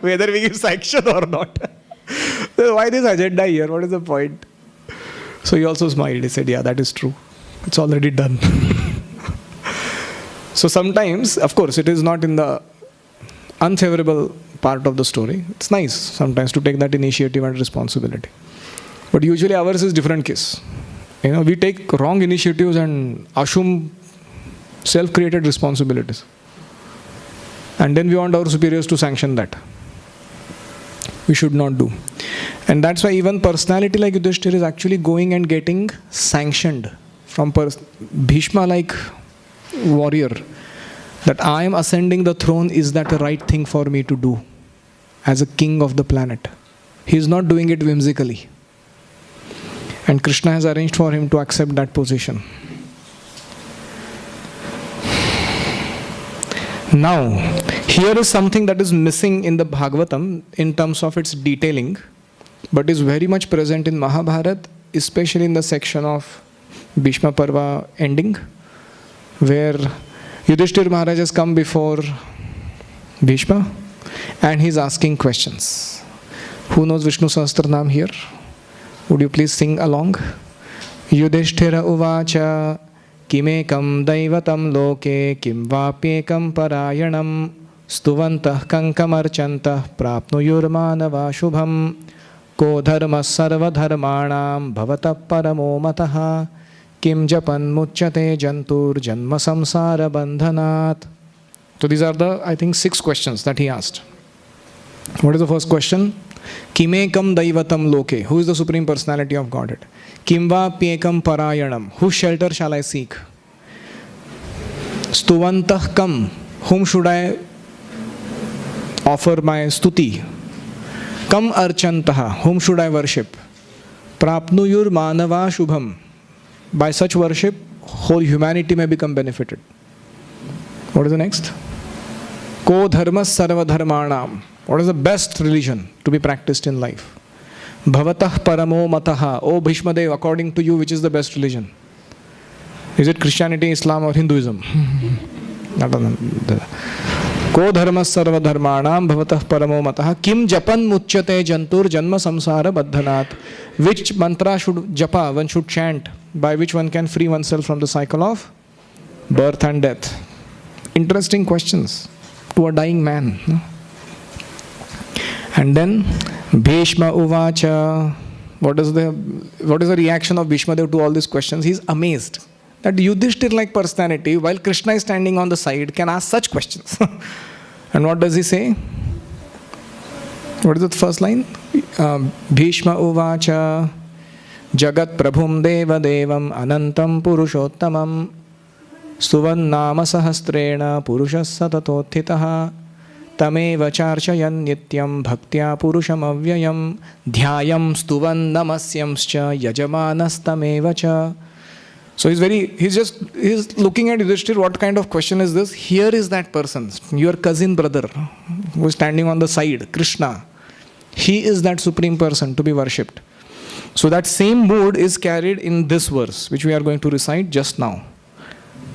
whether we give sanction or not. So why this agenda here? What is the point? So he also smiled. He said, yeah, that is true. It's already done. So sometimes, of course, it is not in the unfavorable part of the story. It's nice sometimes to take that initiative and responsibility. But usually ours is different case. We take wrong initiatives and assume self-created responsibilities. And then we want our superiors to sanction that. We should not do. And that's why even personality like Yudhishthira is actually going and getting sanctioned from Bhishma like warrior. That I am ascending the throne, is that the right thing for me to do as a king of the planet? He is not doing it whimsically. And Krishna has arranged for him to accept that position. Now, here is something that is missing in the Bhagavatam in terms of its detailing, but is very much present in Mahabharata, especially in the section of Bhishma Parva ending, where Yudhishthira Maharaj has come before Bhishma and he's asking questions. Who knows Vishnu Sahasranam here? Would you please sing along? Yudhishthira uvacha kimekam daivatam loke kim vapyekam parayanam stuvantah kankamarchantah prapnuyurmanava shubham ko dharma sarva dharmanam bhavata paramo mataha kim japan muchyate jantur janma samsara bandhanat. So these are the, I think, 6 questions that he asked. What is the first question? Kimekam daivatam loke. Who is the Supreme Personality of Godhead? Kimva pyekam parayanam. Whose shelter shall I seek? Stuvantah kam. Whom should I offer my stuti? Kam archantaha. Whom should I worship? Prapnuyur manava shubham. By such worship, whole humanity may become benefited. What is the next? Ko dharma sarva dharmanam. What is the best religion to be practiced in life? Bhavatah paramo mataha. O Bhishma Dev, according to you, which is the best religion? Is it Christianity, Islam, or Hinduism? Ko dharma sarva dharmanam bhavatah paramo mataha. Kim japan muchyate jantur janma samsara baddhanat. Which mantra should japa, one should chant, by which one can free oneself from the cycle of birth and death? Interesting questions to a dying man. And then Bhishma uvacha. What is the reaction of Bhishma Dev to all these questions? He is amazed that Yudhishthira like personality, while Krishna is standing on the side, can ask such questions. And what does he say? What is the first line? Bhishma uvacha jagat prabhum deva devam anantam purushottamam suvan nama sahastrena purushas satatothitaha तमेव चार्चयन् नित्यं भक्त्या पुरुषमव्ययं ध्यायं स्तुवन् नमस्यंश्च यजमानस्तमेव च. So he's looking at Yudhishthir, what kind of question is this? Here is that person, your cousin brother, who is standing on the side, Krishna. He is that supreme person to be worshipped. So that same mood is carried in this verse, which we are going to recite just now.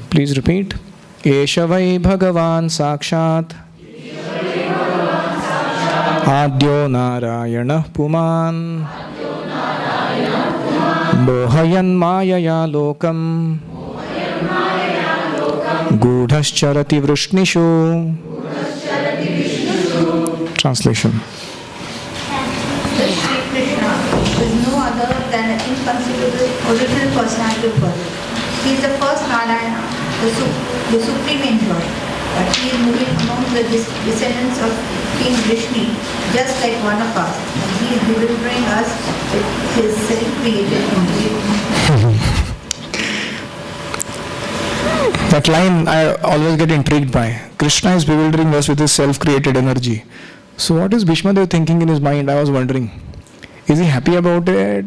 Please repeat. Esha vai Bhagavan Sakshat Adyo Narayana Puman Mohayan Mayaya Lokam Gudhascharati Vrishnishu. Translation. The Sri Krishna is no other than an inconceivable original personality of God. He is the first Narayana, the supreme enjoy. But he is moving among the descendants of King Vishnu, just like one of us. And he is bewildering us with his self-created energy. That line I always get intrigued by. Krishna is bewildering us with his self-created energy. So what is Bhishma Dev thinking in his mind? I was wondering. Is he happy about it?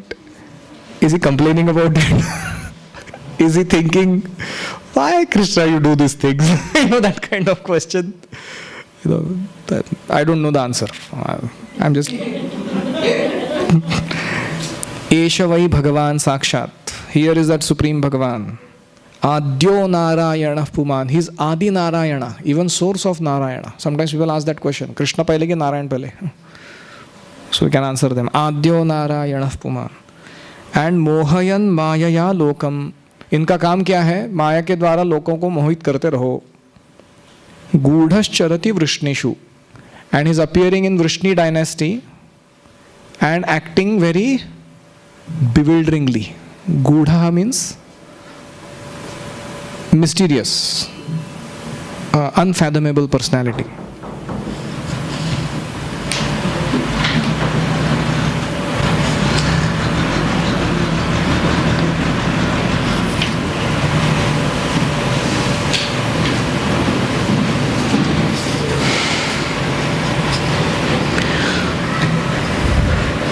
Is he complaining about it? Is he thinking, why Krishna you do these things? That kind of question. That I don't know the answer. I'm just... Esha vai Bhagavan Sakshat. Here is that Supreme Bhagavan. Adyo Narayana Puman. He is Adi Narayana, even source of Narayana. Sometimes people ask that question. Krishna pehle ke Narayan pehle? So we can answer them. Adyo Narayana Puman. And Mohayan Mayaya Lokam. इनका काम क्या है? माया के द्वारा लोगों को मोहित करते रहो. Gudhascharati Vrishnishu. And he is appearing in Vrishni dynasty and acting very bewilderingly. Gudha means mysterious, unfathomable personality.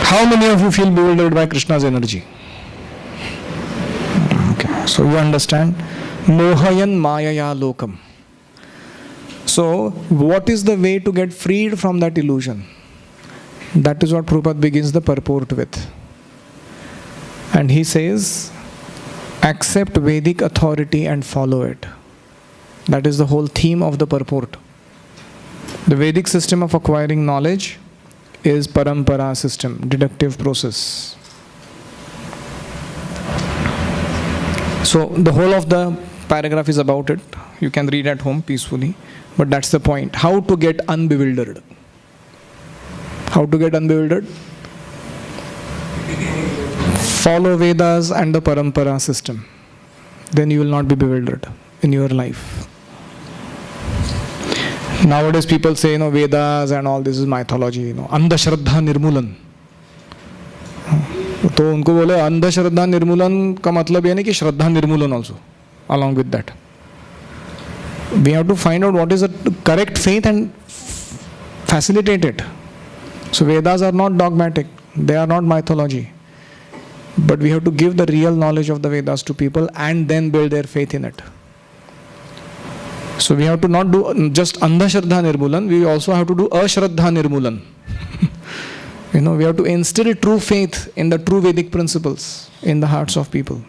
How many of you feel bewildered by Krishna's energy? Okay, so you understand. Mohayan Mayaya Lokam. So, what is the way to get freed from that illusion? That is what Prabhupada begins the purport with. And he says, accept Vedic authority and follow it. That is the whole theme of the purport. The Vedic system of acquiring knowledge is parampara system, deductive process. So the whole of the paragraph is about it. You can read at home peacefully. But that's the point. How to get unbewildered. How to get unbewildered? Follow Vedas and the parampara system. Then you will not be bewildered in your life. Nowadays people say, Vedas and all this is mythology, Andhashraddha Nirmulan. तो उनको बोले अंधश्रद्धा निर्मूलन का मतलब ये नहीं कि श्रद्धा निर्मूलन also along with that. We have to find out what is the correct faith and facilitate it. So Vedas are not dogmatic, they are not mythology. But we have to give the real knowledge of the Vedas to people and then build their faith in it. So we have to not do just Andhashraddha Nirmulan, we also have to do Ashraddha Nirmulan. We have to instill true faith in the true Vedic principles in the hearts of people.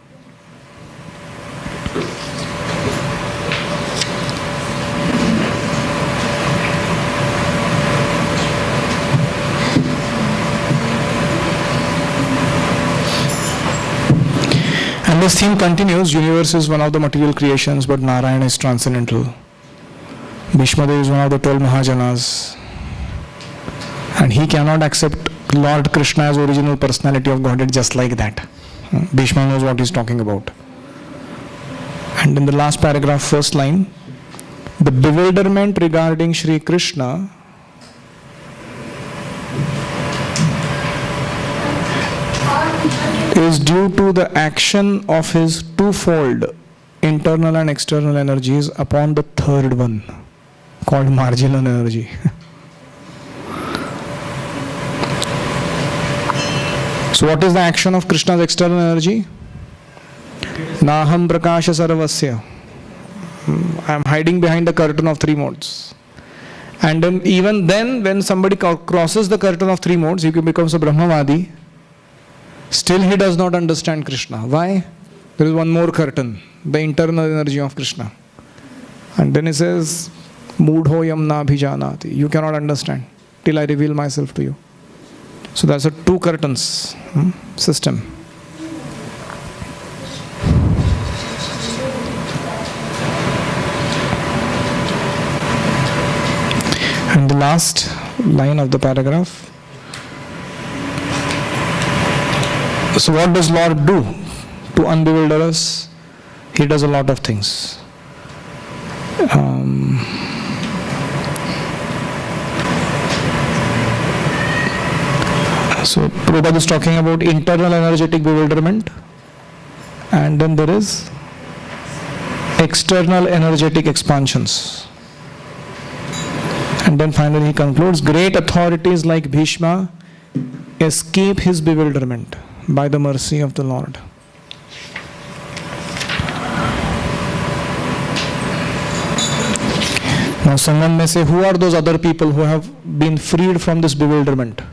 And this theme continues. Universe is one of the material creations, but Narayana is transcendental. Bhishma Dev is one of the 12 Mahajanas. And he cannot accept Lord Krishna as original personality of Godhead just like that. Bhishma knows what he's talking about. And in the last paragraph, first line, the bewilderment regarding Sri Krishna is due to the action of his twofold internal and external energies upon the third one, called marginal energy. So what is the action of Krishna's external energy? Naham prakasha sarvasya. I am hiding behind the curtain of three modes. And then, even then, when somebody crosses the curtain of three modes, he becomes a Brahmavadi. Still he does not understand Krishna. Why? There is one more curtain, the internal energy of Krishna. And then he says, Mudhoyam na bhijanati. You cannot understand till I reveal myself to you. So that's a two curtains system. And the last line of the paragraph. So what does Lord do to unbewilder us? He does a lot of things. So Prabhupada is talking about internal energetic bewilderment, and then there is external energetic expansions. And then finally he concludes, great authorities like Bhishma escape his bewilderment by the mercy of the Lord. Now someone may say, who are those other people who have been freed from this bewilderment?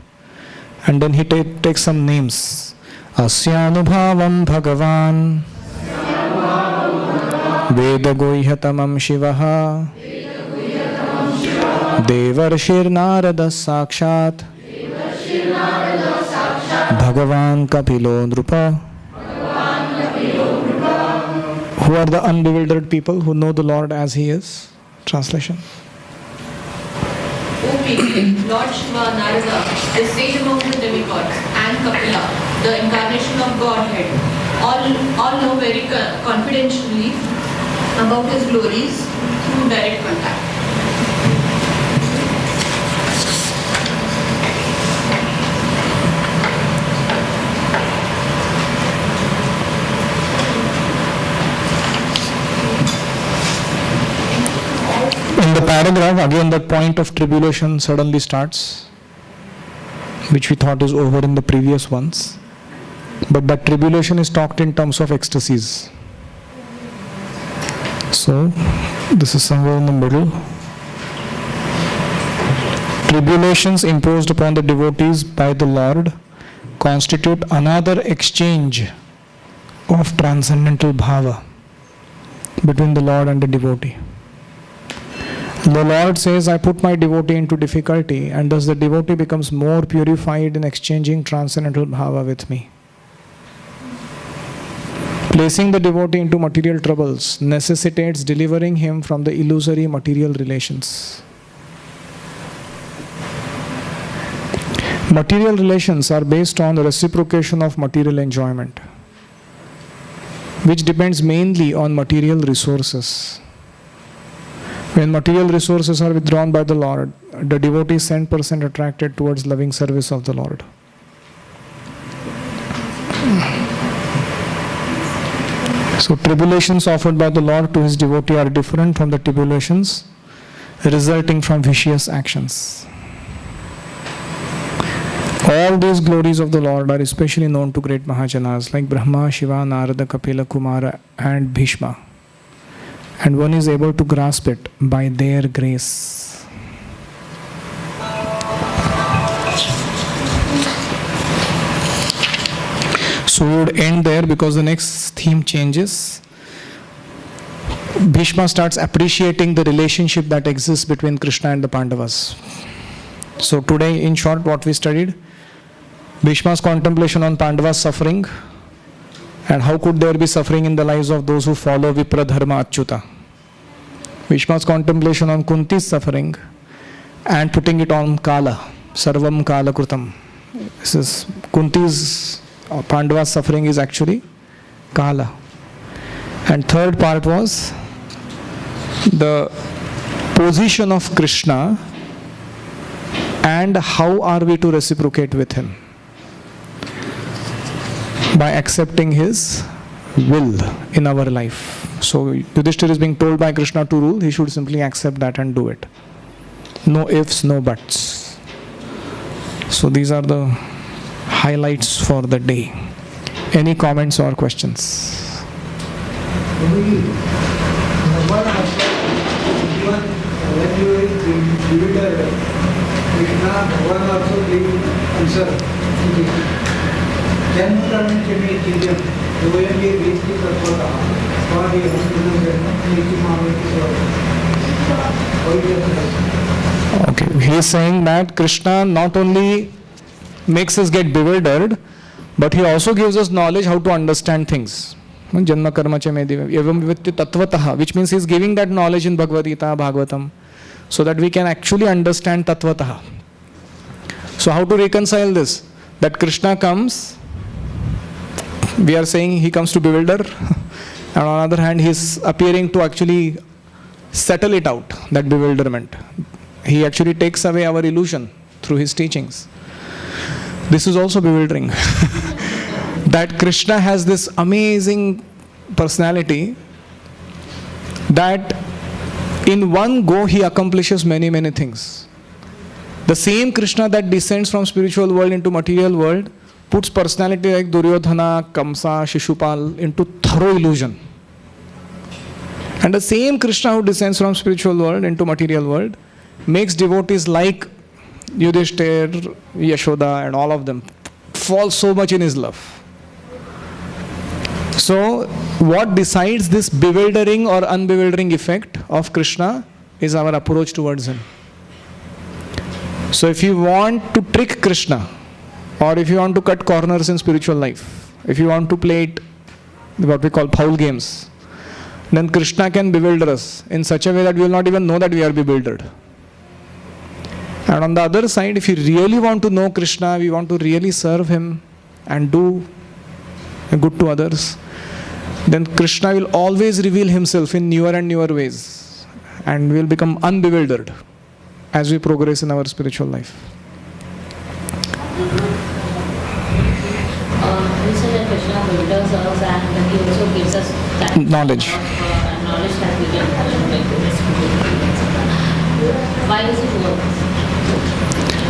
And then he takes some names. Asyanubhavam Bhagavan Vedagohyatamam Shivaha Devarshir Narada Sakshat Bhagavan Kapilo Nrupa. Who are the unbewildered people who know the Lord as He is? Translation. O people, Lord Shiva, Narada, the sage among the demigods, and Kapila, the incarnation of Godhead, all know very confidentially about His glories through direct contact. In the paragraph, again the point of tribulation suddenly starts, which we thought is over in the previous ones. But that tribulation is talked in terms of ecstasies. So, this is somewhere in the middle. Tribulations imposed upon the devotees by the Lord constitute another exchange of transcendental bhava between the Lord and the devotee. The Lord says, I put my devotee into difficulty, and thus the devotee becomes more purified in exchanging transcendental bhava with me. Placing the devotee into material troubles necessitates delivering him from the illusory material relations. Material relations are based on the reciprocation of material enjoyment, which depends mainly on material resources. When material resources are withdrawn by the Lord, the devotee is 10% attracted towards loving service of the Lord. So tribulations offered by the Lord to His devotee are different from the tribulations resulting from vicious actions. All these glories of the Lord are especially known to great Mahajanas like Brahma, Shiva, Narada, Kapila, Kumara and Bhishma. And one is able to grasp it by their grace. So we would end there because the next theme changes. Bhishma starts appreciating the relationship that exists between Krishna and the Pandavas. So today, in short, what we studied, Bhishma's contemplation on Pandavas' suffering, and how could there be suffering in the lives of those who follow Vipra Dharma Achyuta. Bhishma's contemplation on Kunti's suffering and putting it on Kala, Sarvam Kala Krutam. This is Kunti's Pandava's suffering is actually Kala. And third part was the position of Krishna and how are we to reciprocate with him. By accepting his will in our life. So Yudhishthira is being told by Krishna to rule, he should simply accept that and do it. No ifs, no buts. So these are the highlights for the day. Any comments or questions? Only one aspect, even when you give it a Krishna, one also gave answer. जन्म कर्म के में चीजें वो ये बीच की तरफ होता है और ये हॉस्पिटल में नीचे मामले की तरफ Okay, he is saying that Krishna not only makes us get bewildered, but he also gives us knowledge how to understand things. Janma karma cha medhi evam vivitti tatvatah, which means he is giving that knowledge in Bhagavad Gita, Bhagavatam, so that we can actually understand tatvatah. So how to reconcile this? That Krishna comes, we are saying he comes to bewilder, and on the other hand he is appearing to actually settle it out, that bewilderment. He actually takes away our illusion through his teachings. This is also bewildering. That Krishna has this amazing personality that in one go he accomplishes many, many things. The same Krishna that descends from spiritual world into material world puts personality like Duryodhana, Kamsa, Shishupal into thorough illusion. And the same Krishna who descends from spiritual world into material world makes devotees like Yudhishthir, Yashoda and all of them fall so much in his love. So what decides this bewildering or unbewildering effect of Krishna is our approach towards him. So if you want to trick Krishna, or if you want to cut corners in spiritual life, if you want to play it, what we call foul games, then Krishna can bewilder us in such a way that we will not even know that we are bewildered. And on the other side, if you really want to know Krishna, we want to really serve him and do good to others, then Krishna will always reveal himself in newer and newer ways, and we will become unbewildered as we progress in our spiritual life. We say that Krishna bewilders us and he also gives us that Knowledge. knowledge that we can like this. Why does it work?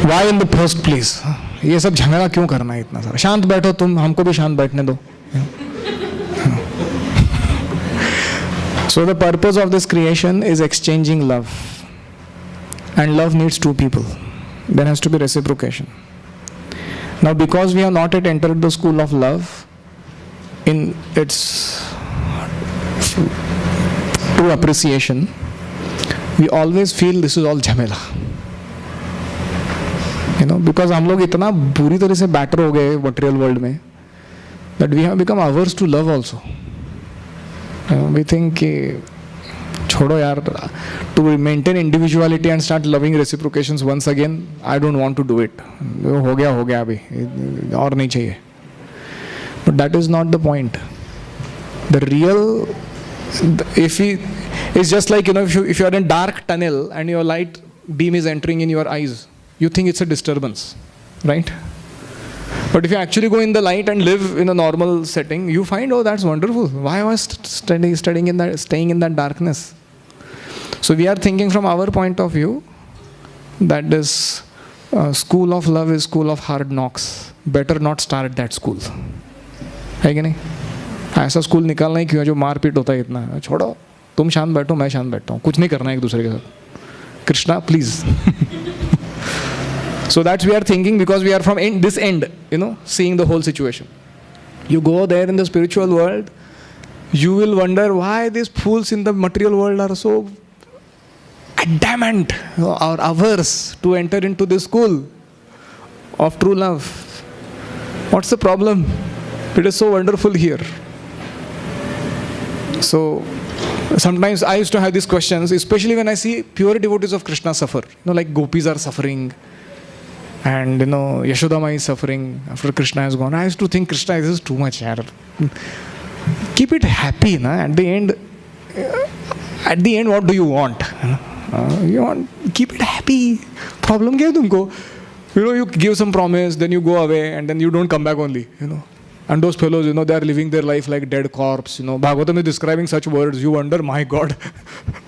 Why in the first place? ये सब झमेला क्यों करना है इतना सारा? शांत बैठो तुम, हमको भी शांत बैठने दो. So the purpose of this creation is exchanging love. And love needs two people. There has to be reciprocation. Now because we have not yet entered the school of love in its true appreciation, we always feel this is all झमेला. Because हम लोग इतना बुरी तरह से batter हो गए material world में that we have become averse to love also. We think कि छोड़ो यार, to maintain individuality and start loving reciprocations once again, I don't want to do it. हो गया अभी, और नहीं चाहिए. But that is not the point. The real, it's just like, if you are in a dark tunnel and your light beam is entering in your eyes, you think it's a disturbance, right? But if you actually go in the light and live in a normal setting, you find, oh, that's wonderful. Why am I staying in that darkness? So we are thinking from our point of view that this school of love is school of hard knocks. Better not start that school. है कि नहीं? ऐसा school निकालना ही क्यों है जो मारपीट होता है इतना? छोड़ो, तुम शांत बैठो, मैं शांत बैठता हूँ, कुछ नहीं करना है एक दूसरे के साथ. Krishna, please. So that's we are thinking because we are from this end, seeing the whole situation. You go there in the spiritual world, you will wonder why these fools in the material world are so adamant or averse to enter into this school of true love. What's the problem? It is so wonderful here. So sometimes I used to have these questions, especially when I see pure devotees of Krishna suffer. Like gopis are suffering. And Yashodama is suffering after Krishna has gone. I used to think Krishna, this is too much. Yaar. Keep it happy. Na? At the end, what do you want? Keep it happy. Problem kya hai tumko? You give some promise, then you go away, and then you don't come back only. And those fellows, they are living their life like dead corpse. Bhagavatam is describing such words. You wonder, my God,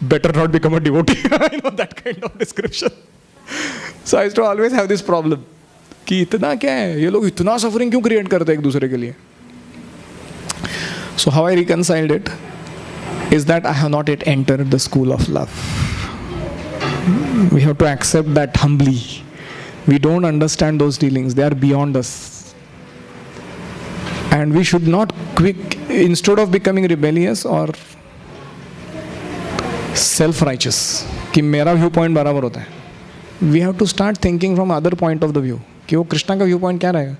better not become a devotee. That kind of description. So I used to always have this problem. कि इतना क्या है, ये लोग इतना suffering क्यों create करते हैं एक दूसरे के लिए. So how I reconciled it is that I have not yet entered the school of love. We have to accept that humbly. We don't understand those dealings. They are beyond us. And we should not instead of becoming rebellious or self-righteous, कि मेरा view point बराबर होता है, we have to start thinking from other point of the view, कि वो कृष्णा का view point क्या रहेगा.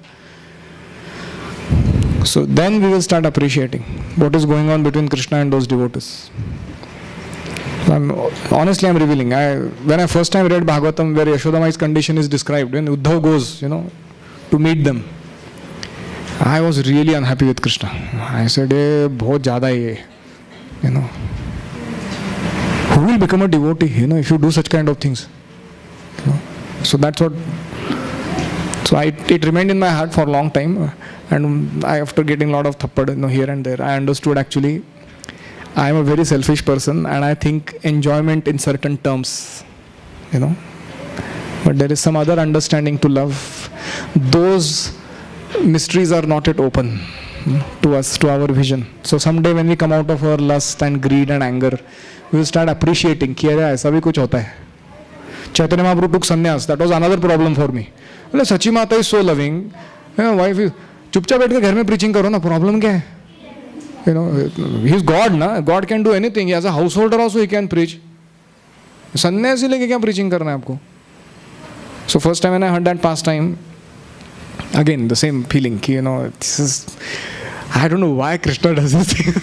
So then we will start appreciating what is going on between Krishna and those devotees. Honestly, I'm revealing. When I first time read Bhagavatam, where Yashoda Mai's condition is described, when Uddhav goes, to meet them, I was really unhappy with Krishna. I said, बहुत ज़्यादा ही है, Who will become a devotee, if you do such kind of things? So that's what. So it remained in my heart for a long time, and after getting a lot of thappad, here and there, I understood actually I am a very selfish person, and I think enjoyment in certain terms, But there is some other understanding to love. Those mysteries are not yet open to us, to our vision. So someday when we come out of our lust and greed and anger, we will start appreciating कि अरे ऐसा भी कुछ होता है. Chaitanya Mahaprabhu took sannyas. That was another problem for me. Sachi Mata is so loving. Wife is चुपचाप बैठ के घर में preaching करो ना. Problem क्या है? He is God ना. God can do anything. As a householder also he can preach. सन्यासी लेके क्या preaching करना है आपको? So first time when I heard that pastime, again the same feeling. This is, I don't know why Krishna does this thing.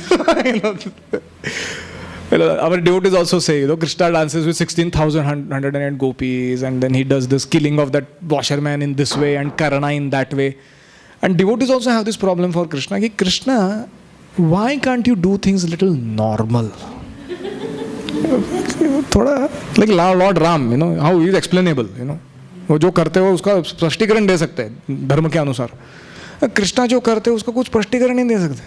Our devotees also say, Krishna dances with 16,108 gopis, and then he does this killing of that washerman in this way and Karna in that way. And devotees also have this problem for Krishna. Ki Krishna, why can't you do things a little normal? Thoda, like Lord Ram, how he is explainable, वो जो करते हो उसका स्पष्टीकरण दे सकते हैं धर्म के अनुसार. कृष्णा जो करते हैं उसका कुछ स्पष्टीकरण नहीं दे सकते.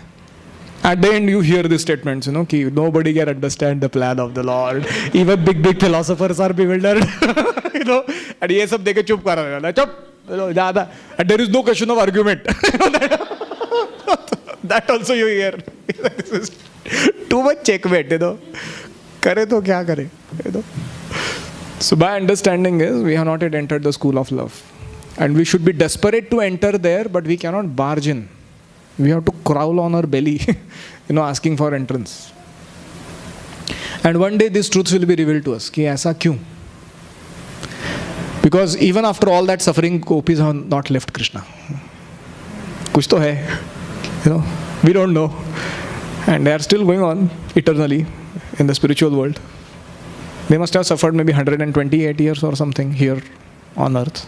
At the end you hear these statements, कि nobody can understand the plan of the Lord. Even big philosophers are bewildered. And ये सब देके चुप कर रहे हैं. चुप, ज़्यादा. And there is no question of argument. That also you hear. This is too much checkmate, करे तो क्या करे, So my understanding is we have not yet entered the school of love. And we should be desperate to enter there, but we cannot barge in. We have to crawl on our belly, asking for entrance. And one day these truths will be revealed to us. Ki aisa kyun? Because even after all that suffering, gopis have not left Krishna. Kuch to hai, we don't know. And they are still going on eternally in the spiritual world. They must have suffered maybe 128 years or something here on earth.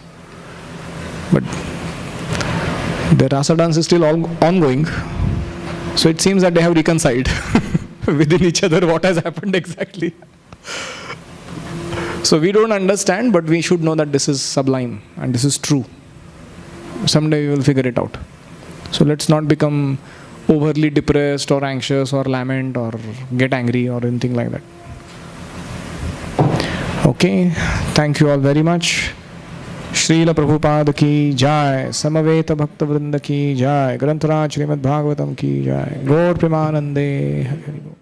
But their rasa dance is still ongoing. So it seems that they have reconciled within each other what has happened exactly. So we don't understand, but we should know that this is sublime and this is true. Someday we will figure it out. So let's not become overly depressed or anxious or lament or get angry or anything like that. Okay, thank you all very much. Srila Prabhupada की जय, समवेत भक्त वृंद की जय, ग्रंथराज श्रीमद् भागवतम की जय, गौर प्रेमानंदे हरि बोल.